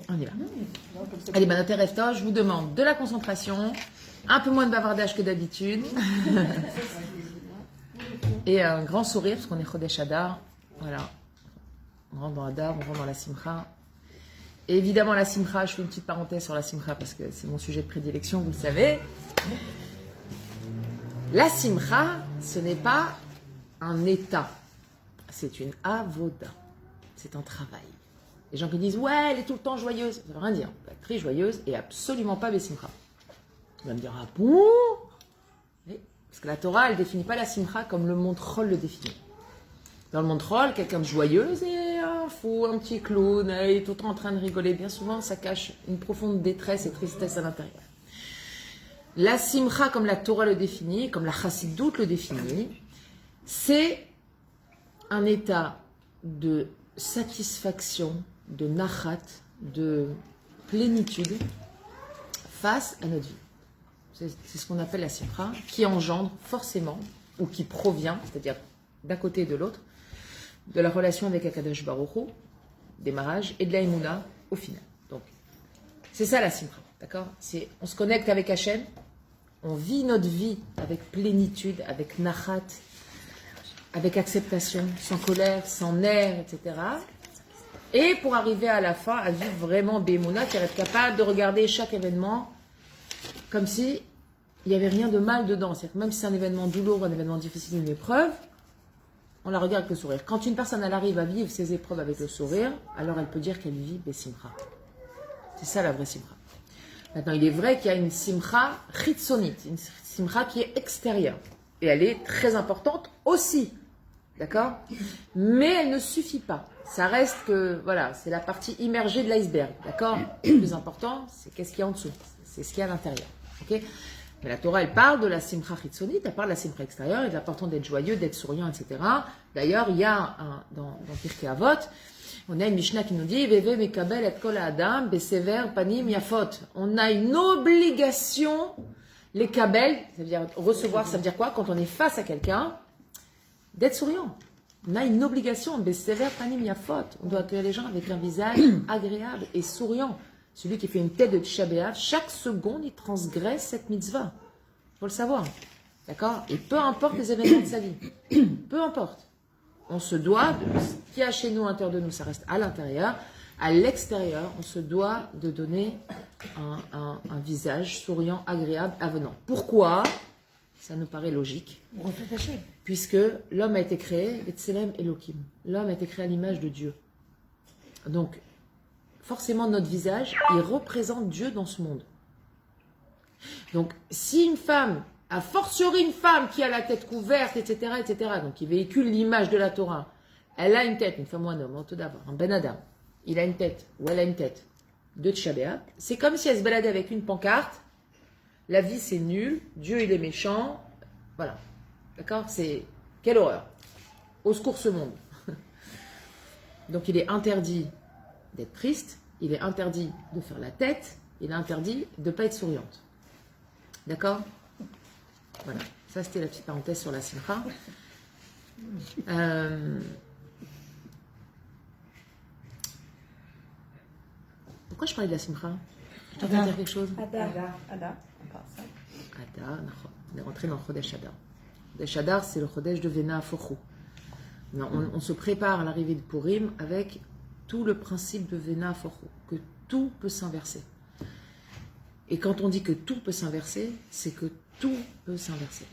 On y va. Allez, Banot Erev Tov, je vous demande de la concentration, un peu moins de bavardage que d'habitude, et un grand sourire, parce qu'on est Chodesh Adar. Voilà. On rentre dans Adar, on rentre dans la Simcha. Et évidemment, la Simcha, je fais une petite parenthèse sur la Simcha, parce que c'est mon sujet de prédilection, vous le savez. La Simcha, ce n'est pas un état, c'est une avoda, c'est un travail. Les gens qui disent « ouais, elle est tout le temps joyeuse », ça ne veut rien dire. Elle est très joyeuse et absolument pas Bessimcha. On va me dire « ah bon ?» Oui, parce que la Torah, elle ne définit pas la Simcha comme le Montrol le définit. Dans le Montrol, quelqu'un de joyeuse est un fou, un petit clown, il est tout le temps en train de rigoler. Bien souvent, ça cache une profonde détresse et tristesse à l'intérieur. La Simcha, comme la Torah le définit, comme la Chassidoute le définit, c'est un état de satisfaction, de nachat, de plénitude face à notre vie. C'est ce qu'on appelle la simcha, qui engendre forcément, ou qui provient, c'est-à-dire d'un côté et de l'autre, de la relation avec Akadosh Baruch Hu, démarrage, et de la Emouna au final. Donc, c'est ça la simcha, d'accord? On se connecte avec Hachem, on vit notre vie avec plénitude, avec nachat, avec acceptation, sans colère, sans nerfs, etc. Et pour arriver à la fin à vivre vraiment Bémouna, qui être capable de regarder chaque événement comme si il n'y avait rien de mal dedans. C'est-à-dire que même si c'est un événement douloureux, un événement difficile, une épreuve, on la regarde avec le sourire. Quand une personne elle arrive à vivre ses épreuves avec le sourire, alors elle peut dire qu'elle vit Bessimcha. C'est ça la vraie Simcha. Maintenant, il est vrai qu'il y a une Simcha chitzonite, une Simcha qui est extérieure. Et elle est très importante aussi. D'accord? Mais elle ne suffit pas. Ça reste que, voilà, c'est la partie immergée de l'iceberg. D'accord? Le plus important, c'est qu'est-ce qu'il y a en dessous. C'est ce qu'il y a à l'intérieur. Ok? Mais la Torah, elle parle de la simcha chitzonite, elle parle de la simcha extérieure et de l'important d'être joyeux, d'être souriant, etc. D'ailleurs, il y a dans Pirkei Avot, on a une Mishnah qui nous dit Veve mekabel et kol adam besever panim yafot. On a une obligation, les kabel, ça veut dire recevoir, ça veut dire quoi? Quand on est face à quelqu'un, d'être souriant. On a une obligation, besever panim yafot. On doit accueillir les gens avec un visage agréable et souriant. Celui qui fait une tête de Tisha B'Av, chaque seconde, il transgresse cette mitzvah. Il faut le savoir. D'accord? Et peu importe les événements de sa vie. Peu importe. On se doit, ce qu'il y a chez nous, à l'intérieur de nous, ça reste à l'intérieur. À l'extérieur, on se doit de donner un visage souriant, agréable, avenant. Pourquoi? Ça nous paraît logique. Puisque l'homme a été créé, B'Tselem Elohim. L'homme a été créé à l'image de Dieu. Donc, forcément, notre visage, il représente Dieu dans ce monde. Donc, si une femme, a fortiori une femme qui a la tête couverte, etc., donc qui véhicule l'image de la Torah, elle a une tête, une femme ou un homme, tout d'abord, un Ben Adam, il a une tête, ou elle a une tête de Tisha B'Av, c'est comme si elle se baladait avec une pancarte, la vie c'est nul, Dieu il est méchant, voilà. D'accord? C'est... Quelle horreur. Au secours ce monde. Donc, il est interdit d'être triste, il est interdit de faire la tête, il est interdit de ne pas être souriante. D'accord? Voilà, ça c'était la petite parenthèse sur la simcha. Pourquoi je parlais de la simcha? Je t'entends dire quelque chose? Ada. On est rentré dans le Chodesh Adar. Chodesh Adar, c'est le Chodesh de Vena Fochou. On se prépare à l'arrivée de Purim avec tout le principe de Vena Fochou, que tout peut s'inverser. Et quand on dit que tout peut s'inverser, c'est que tout peut s'inverser.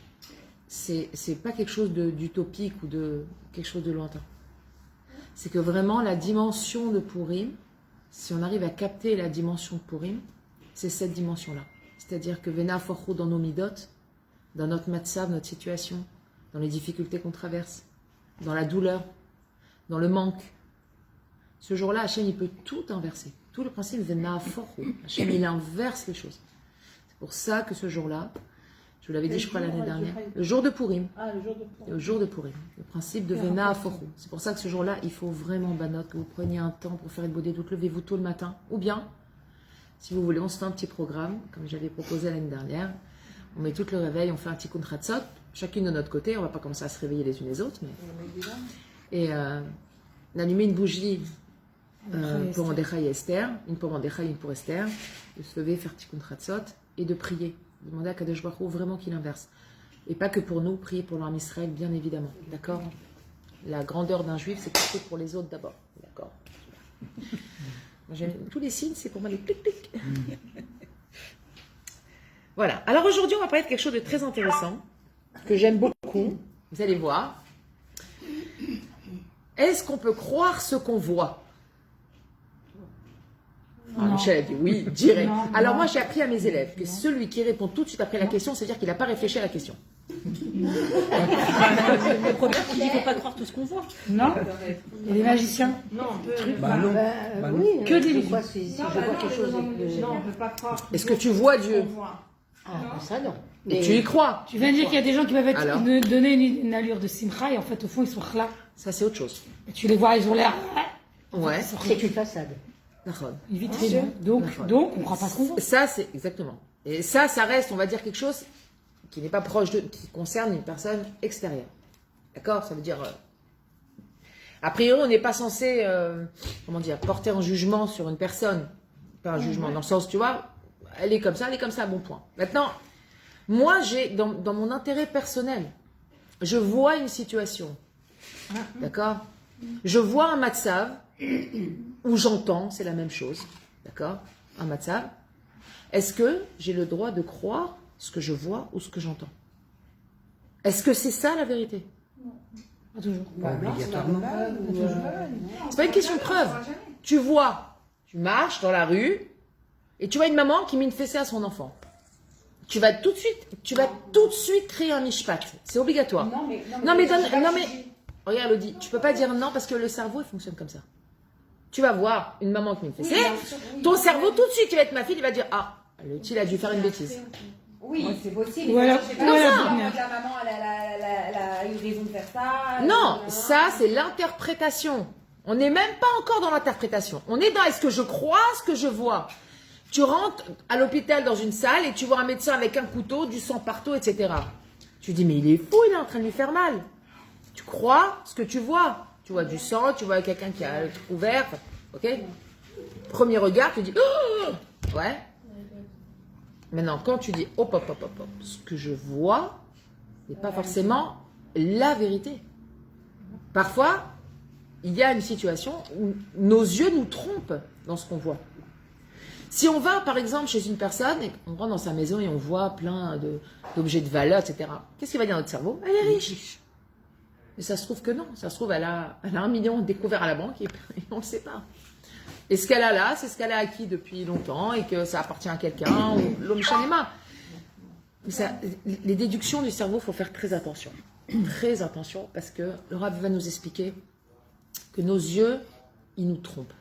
C'est pas quelque chose d'utopique ou de quelque chose de lointain. C'est que vraiment la dimension de Purim, si on arrive à capter la dimension de Purim, c'est cette dimension-là. C'est-à-dire que Vena Fochou dans nos midot, dans notre matzav, notre situation, dans les difficultés qu'on traverse, dans la douleur, dans le manque. Ce jour-là, Hachem, il peut tout inverser. Tout le principe de Na'aforu. Hachem, il inverse les choses. C'est pour ça que ce jour-là, je vous l'avais dit, je crois, l'année dernière, le jour de Purim. Le jour de Purim. Le principe de Na'aforu. C'est pour ça que ce jour-là, il faut vraiment, Banot, que vous preniez un temps pour faire une bodé doute. Levez-vous tôt le matin. Ou bien, si vous voulez, on se fait un petit programme, comme j'avais proposé l'année dernière. On met tout le réveil, on fait un tikkun chatzot, chacune de notre côté. On ne va pas commencer à se réveiller les unes les autres. Mais... Et d'allumer une bougie pour Mordechai et Esther, une pour Mordechai, une pour Esther, de se lever, faire Tikkun Chatzot et de prier. Demander à Kadosh Baruch Hu vraiment qu'il inverse. Et pas que pour nous, prier pour l'armée Israël, bien évidemment. D'accord? La grandeur d'un juif, c'est prier pour les autres d'abord. D'accord? Moi, tous les signes, c'est pour moi les clic-clic. Voilà. Alors aujourd'hui, on va parler de quelque chose de très intéressant, que j'aime beaucoup. Vous allez voir. Est-ce qu'on peut croire ce qu'on voit? Michel a dit oui, direct. Alors moi, j'ai appris à mes élèves que celui qui répond tout de suite après la question, c'est-à-dire qu'il n'a pas réfléchi à la question. Le problème, c'est qu'il ne faut pas croire tout ce qu'on voit. Non. Il y a des magiciens. Non, on peut. Oui, que des fois, si je vois quelque chose. Non, on ne peut pas croire. Est-ce que tu vois Dieu? Ça, non. Et tu y crois? Tu viens de dire qu'il y a des gens qui peuvent donner une allure de simcha et en fait, au fond, ils sont là. Ça, c'est autre chose. Et tu les vois, ils ont l'air. Ouais. C'est une façade. Une vitrine. Donc, on ne croit pas ce qu'on voit. Ça, c'est exactement. Et ça reste, on va dire, quelque chose qui n'est pas proche de, qui concerne une personne extérieure. D'accord? Ça veut dire, a priori, on n'est pas censé, porter un jugement sur une personne. Pas un jugement, dans le sens, tu vois, elle est comme ça, bon point. Maintenant, moi, j'ai, dans mon intérêt personnel, je vois une situation. D'accord? Je vois un matzav, ou j'entends, c'est la même chose. D'accord? Un matzav. Est-ce que j'ai le droit de croire ce que je vois ou ce que j'entends? Est-ce que c'est ça la vérité? Pas toujours. Pas obligatoirement. C'est pas une question de preuve. Tu vois, tu marches dans la rue et tu vois une maman qui met une fessée à son enfant. Tu vas tout de suite créer un mishpat. C'est obligatoire. Non mais regarde Lodi, tu peux pas dire non parce que le cerveau il fonctionne comme ça. Tu vas voir une maman qui met une fessée, ton cerveau tout de suite il va être ma fille, il va dire ah, il a dû faire une bêtise. Oui, c'est possible. Voilà. La maman, elle a eu raison de faire ça. Non, ça c'est l'interprétation. On n'est même pas encore dans l'interprétation. On est dans est-ce que je crois ce que je vois. Tu rentres à l'hôpital dans une salle et tu vois un médecin avec un couteau, du sang partout, etc. Tu dis mais il est fou, il est en train de lui faire mal. Tu crois ce que tu vois. Tu vois du sang, tu vois quelqu'un qui a le truc ouvert, ok? Premier regard, tu dis oh! Ouais. Maintenant, quand tu dis hop, ce que je vois n'est pas forcément la vérité. Parfois, il y a une situation où nos yeux nous trompent dans ce qu'on voit. Si on va, par exemple, chez une personne, et on rentre dans sa maison et on voit plein d'objets de valeur, etc., qu'est-ce qu'il va dire notre cerveau? Elle est riche. Mais ça se trouve que non. Ça se trouve, elle a 1 million découvert à la banque et on ne le sait pas. Et ce qu'elle a là, c'est ce qu'elle a acquis depuis longtemps et que ça appartient à quelqu'un ou l'homme chanema. Les déductions du cerveau, il faut faire très attention. Très attention parce que le Rav va nous expliquer que nos yeux, ils nous trompent.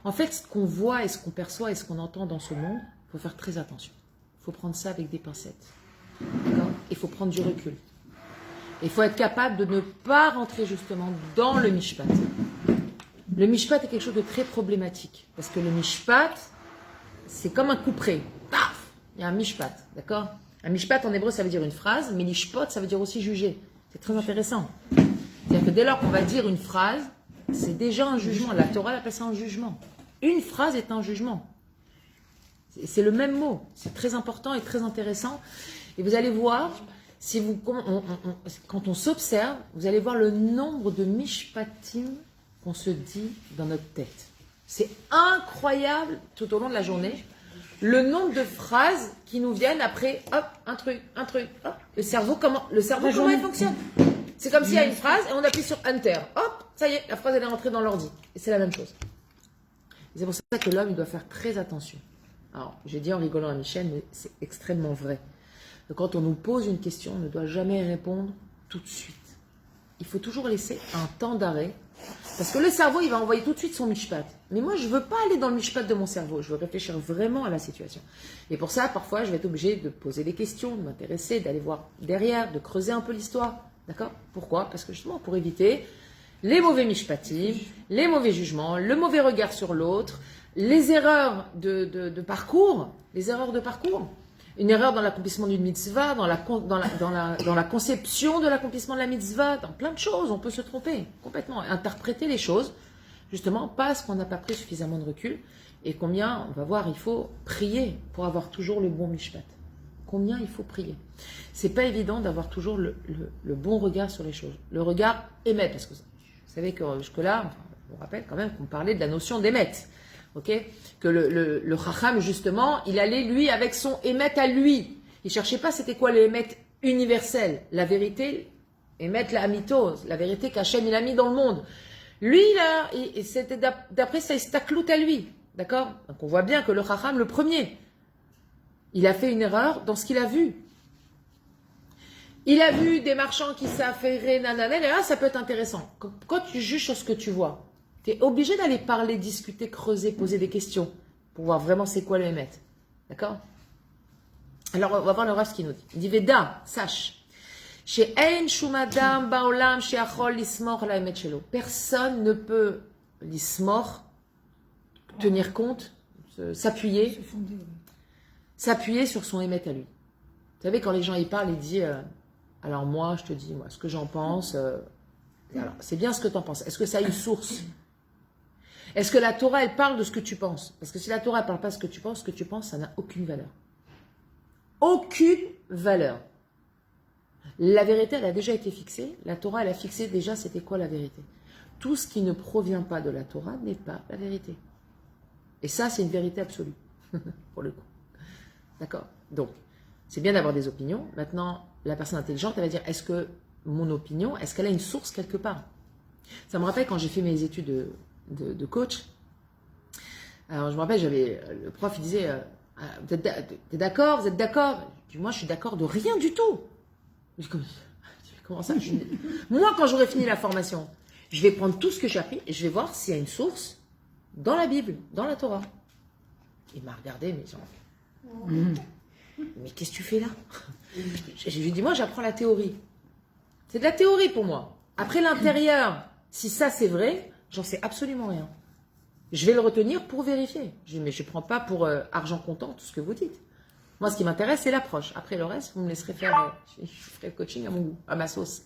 En fait, ce qu'on voit et ce qu'on perçoit et ce qu'on entend dans ce monde, il faut faire très attention. Il faut prendre ça avec des pincettes. D'accord? Il faut prendre du recul. Il faut être capable de ne pas rentrer justement dans le mishpat. Le mishpat est quelque chose de très problématique. Parce que le mishpat, c'est comme un couperet. Paf! Il y a un mishpat, d'accord? Un mishpat en hébreu, ça veut dire une phrase, mais lishpot, ça veut dire aussi juger. C'est très intéressant. C'est-à-dire que dès lors qu'on va dire une phrase, c'est déjà un jugement. La Torah appelle ça un jugement. Une phrase est un jugement. C'est le même mot. C'est très important et très intéressant. Et vous allez voir, quand on s'observe, vous allez voir le nombre de mishpatim qu'on se dit dans notre tête. C'est incroyable tout au long de la journée. Le nombre de phrases qui nous viennent après, hop, un truc, hop. Le cerveau, comment il fonctionne? C'est comme s'il y a une phrase et on appuie sur Enter. Hop, ça y est, la phrase elle est rentrée dans l'ordi. Et c'est la même chose. Et c'est pour ça que l'homme il doit faire très attention. Alors, j'ai dit en rigolant à Michel, mais c'est extrêmement vrai. Quand on nous pose une question, on ne doit jamais répondre tout de suite. Il faut toujours laisser un temps d'arrêt. Parce que le cerveau, il va envoyer tout de suite son mishpat. Mais moi, je ne veux pas aller dans le mishpat de mon cerveau. Je veux réfléchir vraiment à la situation. Et pour ça, parfois, je vais être obligée de poser des questions, de m'intéresser, d'aller voir derrière, de creuser un peu l'histoire. D'accord? Pourquoi? Parce que justement, pour éviter les mauvais mishpatim, les mauvais jugements, le mauvais regard sur l'autre, les erreurs de parcours, une erreur dans l'accomplissement d'une mitzvah, dans la conception de l'accomplissement de la mitzvah, dans plein de choses, on peut se tromper complètement, interpréter les choses Justement, parce qu'on n'a pas pris suffisamment de recul et combien, on va voir, il faut prier pour avoir toujours le bon mishpat. Combien il faut prier. C'est pas évident d'avoir toujours le bon regard sur les choses. Le regard émet, parce que vous savez que jusque-là, enfin, je vous rappelle quand même qu'on parlait de la notion d'émet. Ok, que le Chacham, justement, il allait, lui, avec son émet à lui. Il cherchait pas c'était quoi le émet universel, la vérité, émet la mitose, la vérité qu'Hachem il a mis dans le monde. Lui, là, c'était d'après sa istaklout à lui. D'accord? Donc on voit bien que le Chacham, le premier, il a fait une erreur dans ce qu'il a vu. Il a vu des marchands qui s'affairaient, nanana, et là, ça peut être intéressant. Quand tu juges sur ce que tu vois, tu es obligé d'aller parler, discuter, creuser, poser des questions pour voir vraiment c'est quoi le émet. D'accord? Alors, on va voir le Rav ce qu'il nous dit. Il dit, Veda, sache, personne ne peut l'ismor, tenir compte, s'appuyer sur son émet à lui. Vous savez, quand les gens y parlent, ils disent alors moi, je te dis, moi, ce que j'en pense, alors, c'est bien ce que tu en penses. Est-ce que ça a une source? Est-ce que la Torah, elle parle de ce que tu penses? Parce que si la Torah ne parle pas de ce que tu penses, ça n'a aucune valeur. Aucune valeur. La vérité, elle a déjà été fixée. La Torah, elle a fixé déjà c'était quoi la vérité. Tout ce qui ne provient pas de la Torah n'est pas la vérité. Et ça, c'est une vérité absolue, pour le coup. D'accord? Donc, c'est bien d'avoir des opinions. Maintenant, la personne intelligente, elle va dire, est-ce que mon opinion, est-ce qu'elle a une source quelque part? Ça me rappelle quand j'ai fait mes études de coach. Alors, je me rappelle, le prof, il disait, t'es d'accord? Vous êtes d'accord? Moi, je suis d'accord de rien du tout. Comment ça? Moi, quand j'aurai fini la formation, je vais prendre tout ce que j'ai appris et je vais voir s'il y a une source dans la Bible, dans la Torah. Il m'a regardé, mais genre, mais qu'est-ce que tu fais là? Je lui ai dit, moi, j'apprends la théorie. C'est de la théorie pour moi. Après l'intérieur, si ça c'est vrai, j'en sais absolument rien. Je vais le retenir pour vérifier. Je dis, mais je ne prends pas pour argent comptant tout ce que vous dites. Moi, ce qui m'intéresse, c'est l'approche. Après le reste, vous me laisserez faire, je ferai le coaching à mon goût, à ma sauce.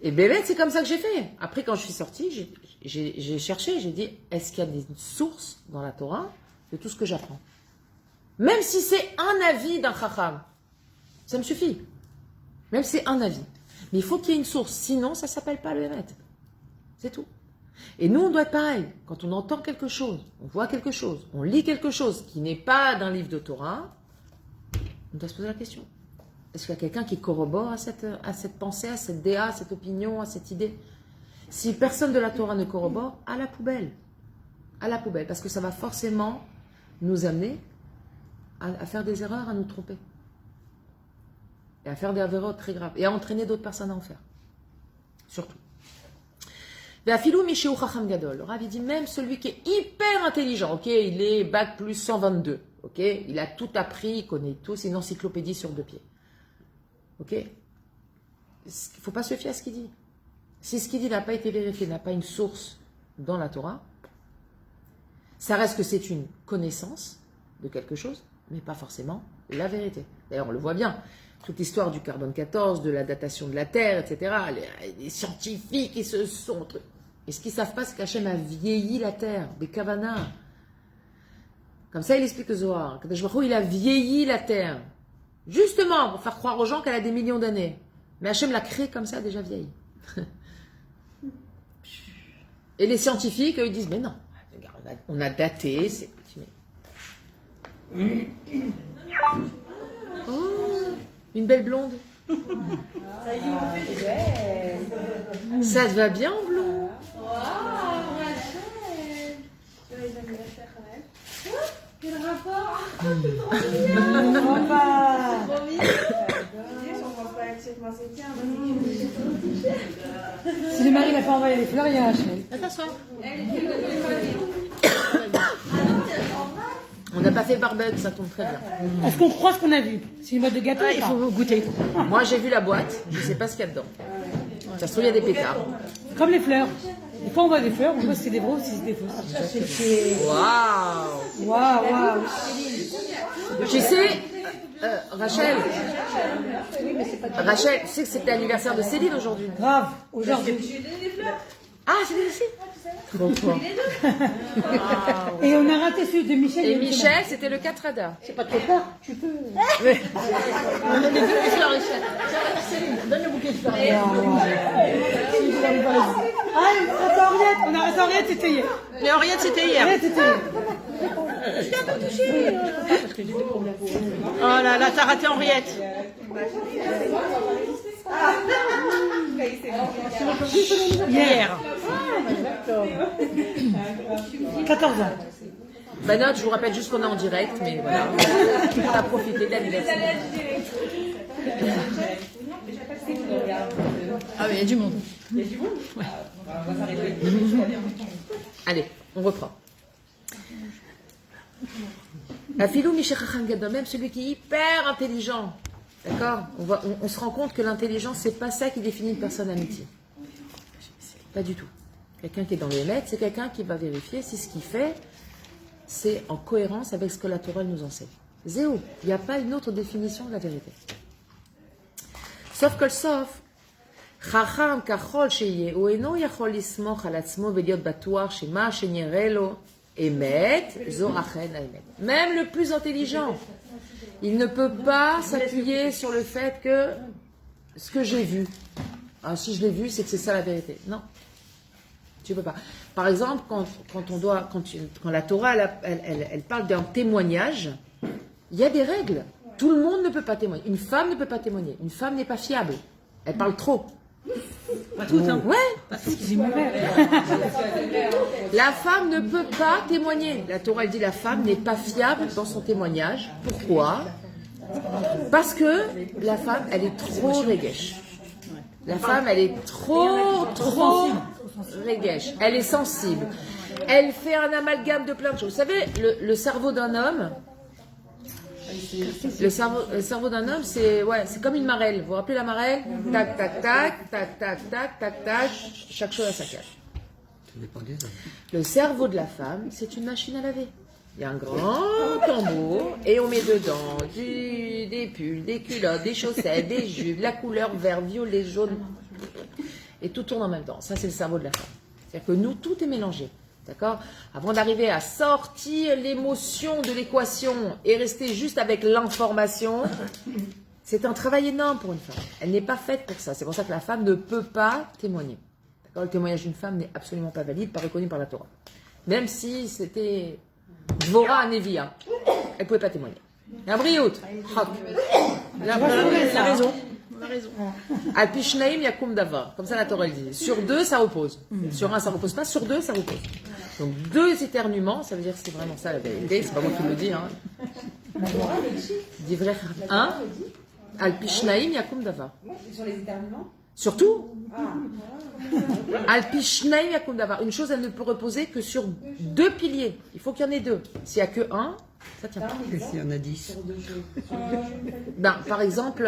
Et bébé, c'est comme ça que j'ai fait. Après, quand je suis sortie, j'ai cherché, j'ai dit, est-ce qu'il y a des sources dans la Torah de tout ce que j'apprends? Même si c'est un avis d'un chacham, ça me suffit. Même si c'est un avis. Mais il faut qu'il y ait une source, sinon ça ne s'appelle pas le émet. C'est tout. Et nous, on doit être pareil. Quand on entend quelque chose, on voit quelque chose, on lit quelque chose qui n'est pas d'un livre de Torah, on doit se poser la question. Est-ce qu'il y a quelqu'un qui corrobore à cette pensée, à cette déa, à cette opinion, à cette idée? Si personne de la Torah ne corrobore, à la poubelle. À la poubelle. Parce que ça va forcément nous amener à faire des erreurs, à nous tromper. Et à faire des erreurs très graves. Et à entraîner d'autres personnes à en faire. Surtout. Le Rav dit même celui qui est hyper intelligent, ok, il est bac plus 122, ok, il a tout appris, il connaît tout, c'est une encyclopédie sur 2 pieds. Ok? Il ne faut pas se fier à ce qu'il dit. Si ce qu'il dit n'a pas été vérifié, n'a pas une source dans la Torah, ça reste que c'est une connaissance de quelque chose, mais pas forcément la vérité. D'ailleurs, on le voit bien. Toute l'histoire du carbone 14, de la datation de la Terre, etc. Les scientifiques, ils se sont... Et ce qu'ils ne savent pas, c'est qu'Hachem a vieilli la Terre, des kavanas. Comme ça, il explique le Zohar. Il a vieilli la Terre. Justement, pour faire croire aux gens qu'elle a des millions d'années. Mais Hachem l'a créée comme ça, déjà vieille. Et les scientifiques, eux, ils disent, mais non, on a daté, c'est... Oh, une belle blonde. Ça te va bien en blond. Quel rapport? Si le mari n'a pas envoyé les fleurs, il y a Rachel. Attention. On n'a pas fait barbecue, ça tombe très bien. Est-ce qu'on croit ce qu'on a vu? C'est une boîte de gâteau? Il faut goûter. Moi, j'ai vu la boîte, je ne sais pas ce qu'il y a dedans. Ça se trouve, il y a des pétards. Comme les fleurs. Des fois, on voit des fleurs, on voit si c'est des vraies ou si c'est des fausses. Waouh! Waouh! Tu sais, Rachel, tu sais que c'était l'anniversaire de Céline aujourd'hui. Grave, aujourd'hui. J'ai donné des fleurs. Ah, c'est ici. Trop fort. Et on a raté celui de Michel. Et Michel, c'était le 4 Adar. C'est pas trop tard, tu peux. Donne le bouquet de fleurs. Ah, on a raté Henriette, c'était hier. Mais Henriette, c'était hier. Henriette, c'était hier. Oh là là, t'as raté Henriette. Hier. 14 ans. Banot, je vous rappelle juste qu'on est en direct, mais voilà. On a profité de l'anniversaire. Ah oui, il y a du monde. Ouais. Allez, on reprend. Afilou Michel Gadol, même celui qui est hyper intelligent, d'accord, on se rend compte que l'intelligence, c'est pas ça qui définit une personne amitié. Pas du tout. Quelqu'un qui est dans les lettres, c'est quelqu'un qui va vérifier si ce qu'il fait, c'est en cohérence avec ce que la Torah nous enseigne. Zéo, il n'y a pas une autre définition de la vérité. Sauf que le sauf, Chacham kachol sheye, ou eno yachol lismoch al atzmo veliot batuach shema shenyerelo emet zorachen aemet. Même le plus intelligent, il ne peut pas s'appuyer sur le fait que ce que j'ai vu, si je l'ai vu, c'est que c'est ça la vérité. Non, tu peux pas. Par exemple, quand la Torah elle parle d'un témoignage, il y a des règles. Tout le monde ne peut pas témoigner. Une femme ne peut pas témoigner. Une femme n'est pas fiable. Elle parle trop. Pas toutes, hein. Ouais. Excusez-moi. La femme ne peut pas témoigner. La Torah elle dit la femme n'est pas fiable dans son témoignage. Pourquoi? Parce que la femme, elle est trop regesh. La femme, elle est trop regesh. Elle est sensible. Elle fait un amalgame de plein de choses. Vous savez, le cerveau d'un homme, le cerveau d'un homme, c'est comme une marelle. Vous vous rappelez la marelle? Tac, tac, tac, tac, tac, tac, tac, tac, chaque chose à sa cage. Le cerveau de la femme, c'est une machine à laver. Il y a un grand tambour et on met dedans des pulls, des culottes, des chaussettes, des jupes, la couleur vert, violet, jaune, et tout tourne en même temps. Ça, c'est le cerveau de la femme. C'est-à-dire que nous, tout est mélangé. D'accord? Avant d'arriver à sortir l'émotion de l'équation et rester juste avec l'information, c'est un travail énorme pour une femme. Elle n'est pas faite pour ça. C'est pour ça que la femme ne peut pas témoigner. D'accord? Le témoignage d'une femme n'est absolument pas valide, pas reconnu par la Torah. Même si c'était Dvorah Nevia, elle ne pouvait pas témoigner. La briout, la raison. On a raison. Al Pishnaim Yakum Davar. Comme ça, la Torah dit. Sur deux, ça repose. Sur un, ça repose pas. Sur deux, ça repose. Donc, deux éternuements, ça veut dire que c'est vraiment ça la vérité. C'est pas moi qui le dis. Hein. Dit vrai. Un. Al Pishnaim Yakum Davar. Sur les éternuements? Surtout. Al Pishnaim Yakum Davar. Une chose, elle ne peut reposer que sur deux piliers. Il faut qu'il y en ait deux. S'il n'y a que un, ça tient pas. Et s'il y en a 10? Ben, par exemple,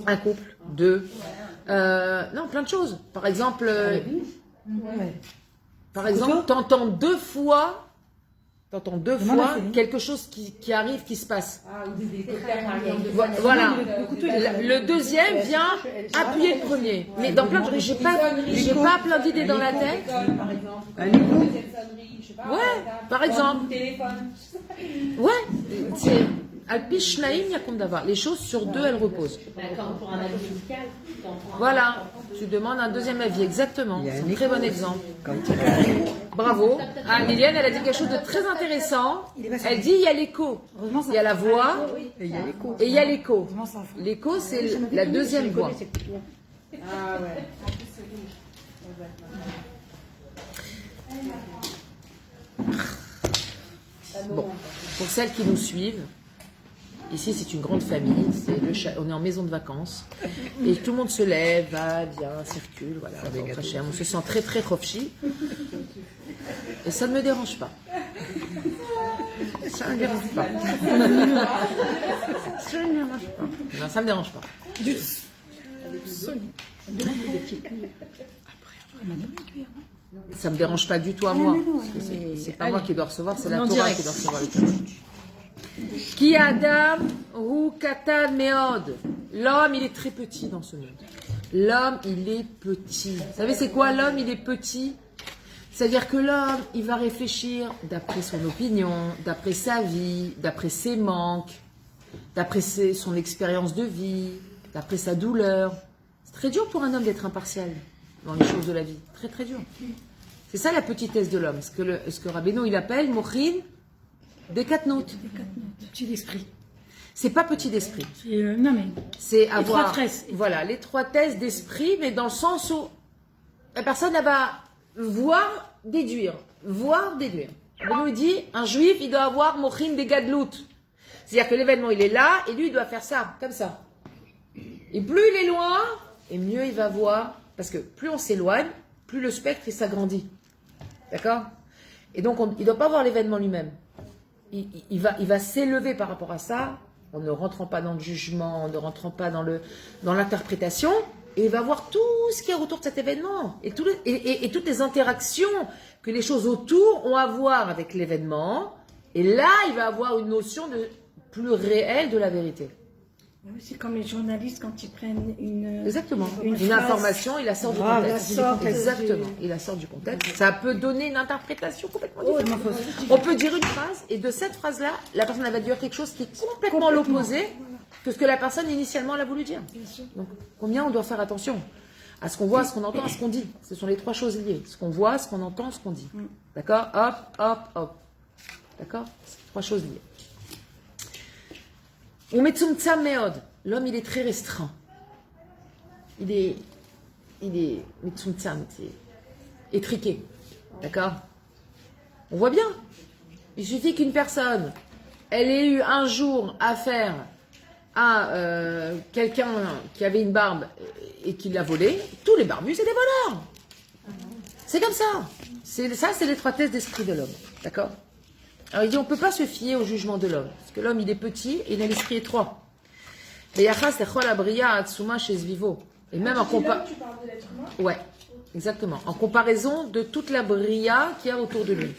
un couple, deux, non, plein de choses. Par exemple, t'entends deux fois quelque chose qui arrive, qui se passe. Voilà. Le deuxième vient appuyer le premier. Mais dans plein de choses, j'ai pas plein d'idées dans la tête. Ouais, par exemple. Ouais, c'est Al-Pishnaim Yakum Davar. Les choses sur deux, elles reposent. D'accord, pour un avis médical. Voilà, tu demandes un deuxième avis, exactement. C'est un très bon exemple. Bravo. Ah, Liliane, elle a dit quelque chose de très intéressant. Elle dit il y a l'écho. Il y a la voix et il y a l'écho. Et il y a l'écho. L'écho, c'est la deuxième voix. Ah ouais. Bon, pour celles qui nous suivent, ici c'est une grande famille, on est en maison de vacances, et tout le monde se lève, va, vient, circule, voilà, on se sent très très khofchi, et ça ne me dérange pas. Ça ne me dérange pas. Ça ne me dérange pas. Non, ça ne me dérange pas. Ça me dérange pas du tout à moi. C'est pas moi qui dois recevoir, c'est la Torah qui doit recevoir le témoignage. Ki Adam ou Katan Meod. L'homme, il est très petit dans ce monde. L'homme, il est petit. Vous savez, c'est quoi l'homme? Il est petit. C'est-à-dire que l'homme, il va réfléchir d'après son opinion, d'après sa vie, d'après ses manques, d'après son expérience de vie, d'après sa douleur. C'est très dur pour un homme d'être impartial dans les choses de la vie. Très, très dur. C'est ça la petitesse de l'homme. Ce que Rabbeinu, il appelle Mochin des katnout. Petit d'esprit. C'est pas petit d'esprit. Non mais. C'est avoir. L'étroitesse. Voilà, l'étroitesse d'esprit, mais dans le sens où la personne, elle va voir, déduire. Voir, déduire. Rabbeinu dit, un juif, il doit avoir Mochin des gadlout. C'est-à-dire que l'événement, il est là, et lui, il doit faire ça, comme ça. Et plus il est loin, et mieux il va voir. Parce que plus on s'éloigne, plus le spectre, il s'agrandit. D'accord? Et donc, il ne doit pas voir l'événement lui-même. Il va s'élever par rapport à ça, en ne rentrant pas dans le jugement, en ne rentrant pas dans l'interprétation, et il va voir tout ce qu'il y a autour de cet événement, et toutes les interactions que les choses autour ont à voir avec l'événement, et là, il va avoir une notion plus réelle de la vérité. C'est comme les journalistes quand ils prennent Exactement. Une phrase. Information, il la sort du contexte. La Exactement. Il la sort du contexte. Ça peut donner une interprétation complètement différente. On peut dire une phrase, et de cette phrase-là, la personne elle va dire quelque chose qui est complètement l'opposé que ce que la personne initialement elle a voulu dire. Donc, combien on doit faire attention à ce qu'on voit, à ce qu'on entend, à ce qu'on dit. Ce sont les trois choses liées. Ce qu'on voit, ce qu'on entend, ce qu'on dit. D'accord? Hop, hop, hop. D'accord? C'est trois choses liées. L'homme, il est très restreint. Il est metzumtzam, c'est étriqué. D'accord? On voit bien. Il suffit qu'une personne, elle ait eu un jour affaire à quelqu'un qui avait une barbe et qui l'a volé. Tous les barbus, c'est des voleurs. C'est comme ça. C'est l'étroitesse d'esprit de l'homme. D'accord? Alors il dit, on ne peut pas se fier au jugement de l'homme. Parce que l'homme, il est petit et il a l'esprit étroit. Et même en comparaison. Tu parles de l'être humain? Ouais, exactement. En comparaison de toute la bria qu'il y a autour de lui.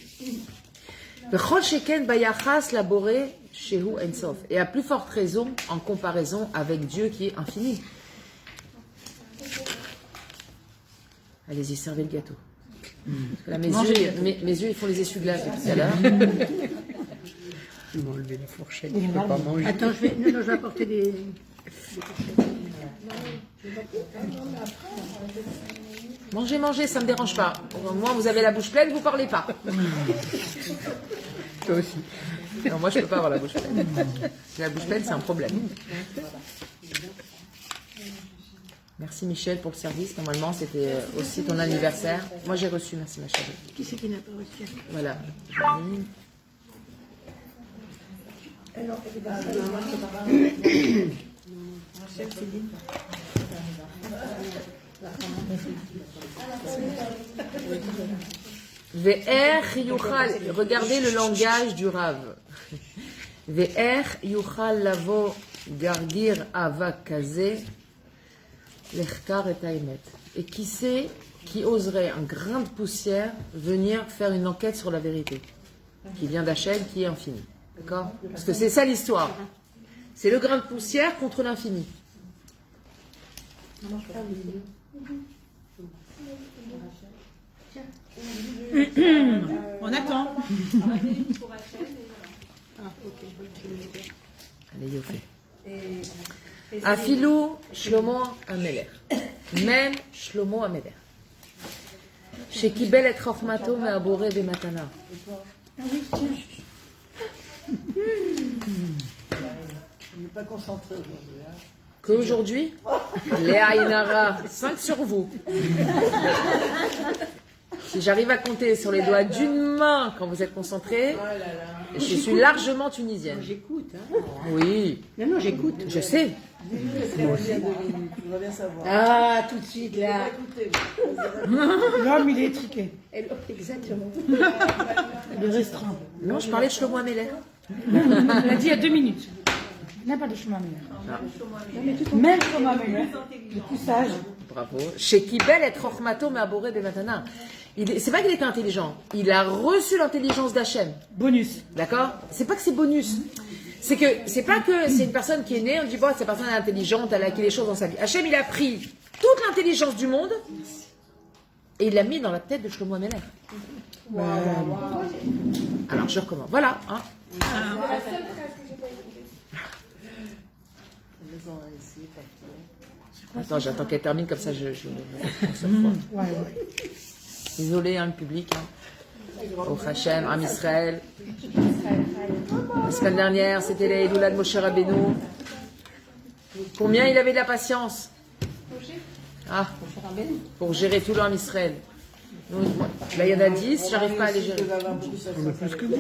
Et à plus forte raison en comparaison avec Dieu qui est infini. Allez-y, servez le gâteau. Parce que là, mes yeux, ils font les essuie-glaces depuis tout à l'heure. Ils m'ont enlevé la fourchette, je ne peux pas manger. Attends, je vais apporter des... Mangez, ça ne me dérange pas. Au moins, vous avez la bouche pleine, vous ne parlez pas. Toi aussi. Non, moi, je ne peux pas avoir la bouche pleine. Si la bouche pleine, c'est un problème. Merci Michel pour le service. Normalement, c'était aussi ton anniversaire. Moi, j'ai reçu. Merci ma chérie. Qui c'est qui n'a pas reçu? Voilà. Ve'er yuchal. Regardez le langage du Rav. Ve'er yuchal lavo gargir avak kaze l'echkar et haemet. Et qui sait qui oserait un grain de poussière venir faire une enquête sur la vérité qui vient d'Hachem, qui est infini. D'accord? Parce que c'est ça l'histoire. C'est le grain de poussière contre l'infini. On attend. Allez, Yofé. Afilou Shlomo Amelech. Même Shlomo Amelech. Chez Kibel et Chormato Me'aboré Bematana. Ah oui, tiens. On n'est pas concentré aujourd'hui. Hein. Qu'aujourd'hui, Léa Inara, 5 sur vous. Si j'arrive à compter sur les doigts d'une main quand vous êtes concentrés, je suis largement tunisienne. J'écoute. Hein. Oui. Non, j'écoute. Je sais. Moi aussi. Ah, tout de suite, là. L'homme, il est étriqué. Exactement. Il est restreint. Non, je parlais de Shlomo Amelech. Il a dit il y a 2 minutes. Il n'a pas de chemin meilleur. Même chemin meilleur. Le plus sage. Bravo. Chez Kibel et Chormato Me'aboré Bematana. C'est pas qu'il était intelligent. Il a reçu l'intelligence d'Hachem. Bonus. D'accord? C'est pas que c'est bonus. C'est que c'est pas que c'est une personne qui est née, on dit bon, cette personne est intelligente, elle a acquis les choses dans sa vie. Hachem, il a pris toute l'intelligence du monde et il l'a mis dans la tête de Shlomo Ameler. Alors je recommence. Voilà. Hein. Attends, j'attends qu'elle termine comme ça. Désolé, hein, le public. Hein. Au Hachem, Am Israël. La semaine dernière, c'était les Eloula de Moshe Rabbeinu. Combien il avait de la patience? Ah, pour gérer tout l'Am Israël. Là, il y en a 10, j'arrive pas à les gérer. On a plus que nous.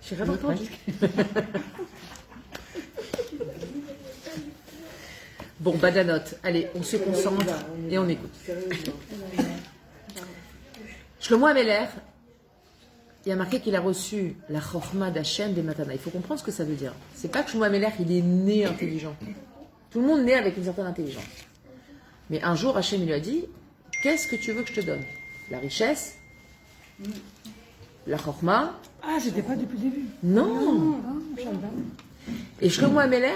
J'ai rien entendu. Bon, badanote. Allez, on se concentre et on écoute. Shlomo Ameler, il y a marqué qu'il a reçu la chorma d'Hachem des Matana. Il faut comprendre ce que ça veut dire. C'est pas que Shlomo Ameler, il est né intelligent. Tout le monde naît avec une certaine intelligence. Mais un jour, Hachem lui a dit, qu'est-ce que tu veux que je te donne? La richesse? La chorma? Ah, c'était pas depuis le début. Non. Et Shlomo Ameler,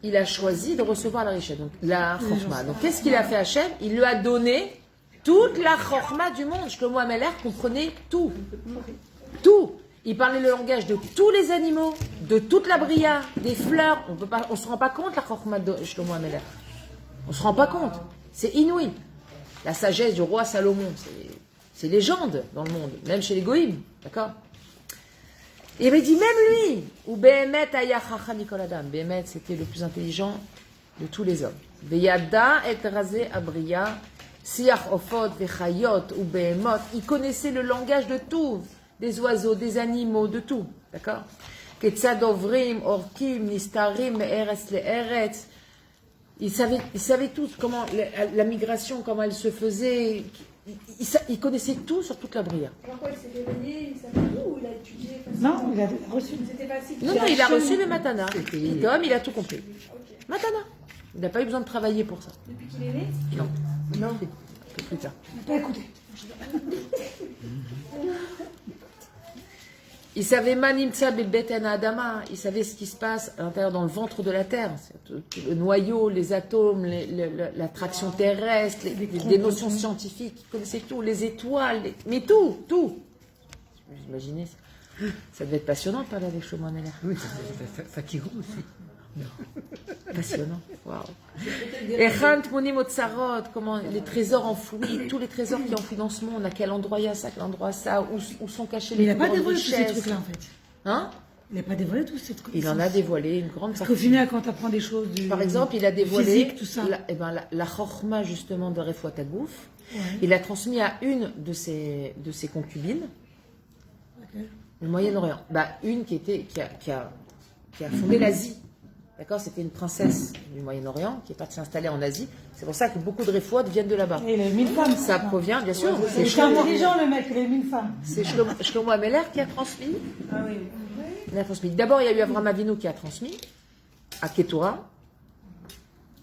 il a choisi de recevoir la richesse, donc la chorma. Donc qu'est-ce qu'il a fait Hachem? Il lui a donné toute la chorma du monde. Shlomo Ameler comprenait tout. Tout. Il parlait le langage de tous les animaux, de toute la bria, des fleurs. On ne se rend pas compte la chorma de Shlomo Ameler. On ne se rend pas compte. C'est inouï. La sagesse du roi Salomon, c'est légende dans le monde, même chez les goïms. D'accord? Et il m'a dit, même lui, ou Behemet aya chacham mikol adam. Behemet, c'était le plus intelligent de tous les hommes. Veyada et razé abria, siach ofot vechayot ou behemot. Il connaissait le langage de tout, des oiseaux, des animaux, de tout. D'accord? Ketzad ovrim, orkim, nistarim, me'eretz le'eretz. Il savait tout, comment la migration, comment elle se faisait. Il connaissait tout sur toute la bria. Alors quoi, il s'est réveillé, il savait tout ou il a étudié facile? Non, il a reçu. C'était facile. Non, il a reçu le matana. Comme il a tout compris. Matana. Il n'a pas eu besoin de travailler pour ça. Depuis qu'il est né? Non, un peu plus tard. Il n'a pas écouté. Il savait manimtsa bebeten adama. Il savait ce qui se passe à l'intérieur dans le ventre de la terre. Le noyau, les atomes, l'attraction terrestre, des notions scientifiques. Il connaissait tout, les étoiles, mais tout. Vous imaginez ça devait être passionnant de parler avec Shlomo Ameler. Oui, c'est fatigant aussi. Passionnant. Waouh. Echant monim otsarot, comment les trésors enfouis, tous les trésors qui enfouis dans ce monde, à quel endroit il y a ça, à quel endroit ça, où sont cachés Mais il les n'a pas grandes dévoilé tous ces richesses. trucs-là, en fait. Hein? Il n'a pas dévoilé tous ces trucs. Il en a dévoilé une grande Parce partie. qu'au final, quand tu apprends des choses du Par exemple, il a dévoilé physique, tout ça. la chorma justement de Refoua Tagouf. Ouais. Il a transmis à une de ses concubines, le Moyen-Orient. Une qui a fondé l'Asie. D'accord, c'était une princesse du Moyen-Orient qui est partie s'installer en Asie. C'est pour ça que beaucoup de Refoua viennent de là-bas. Et il a 1000 femmes. Ça provient, bien sûr. Il est intelligent, le mec, il a 1000 femmes. C'est Shlomo Ameler qui a transmis. Ah oui. Il a transmis. D'abord, il y a eu Avraham Avinu qui a transmis à Ketura.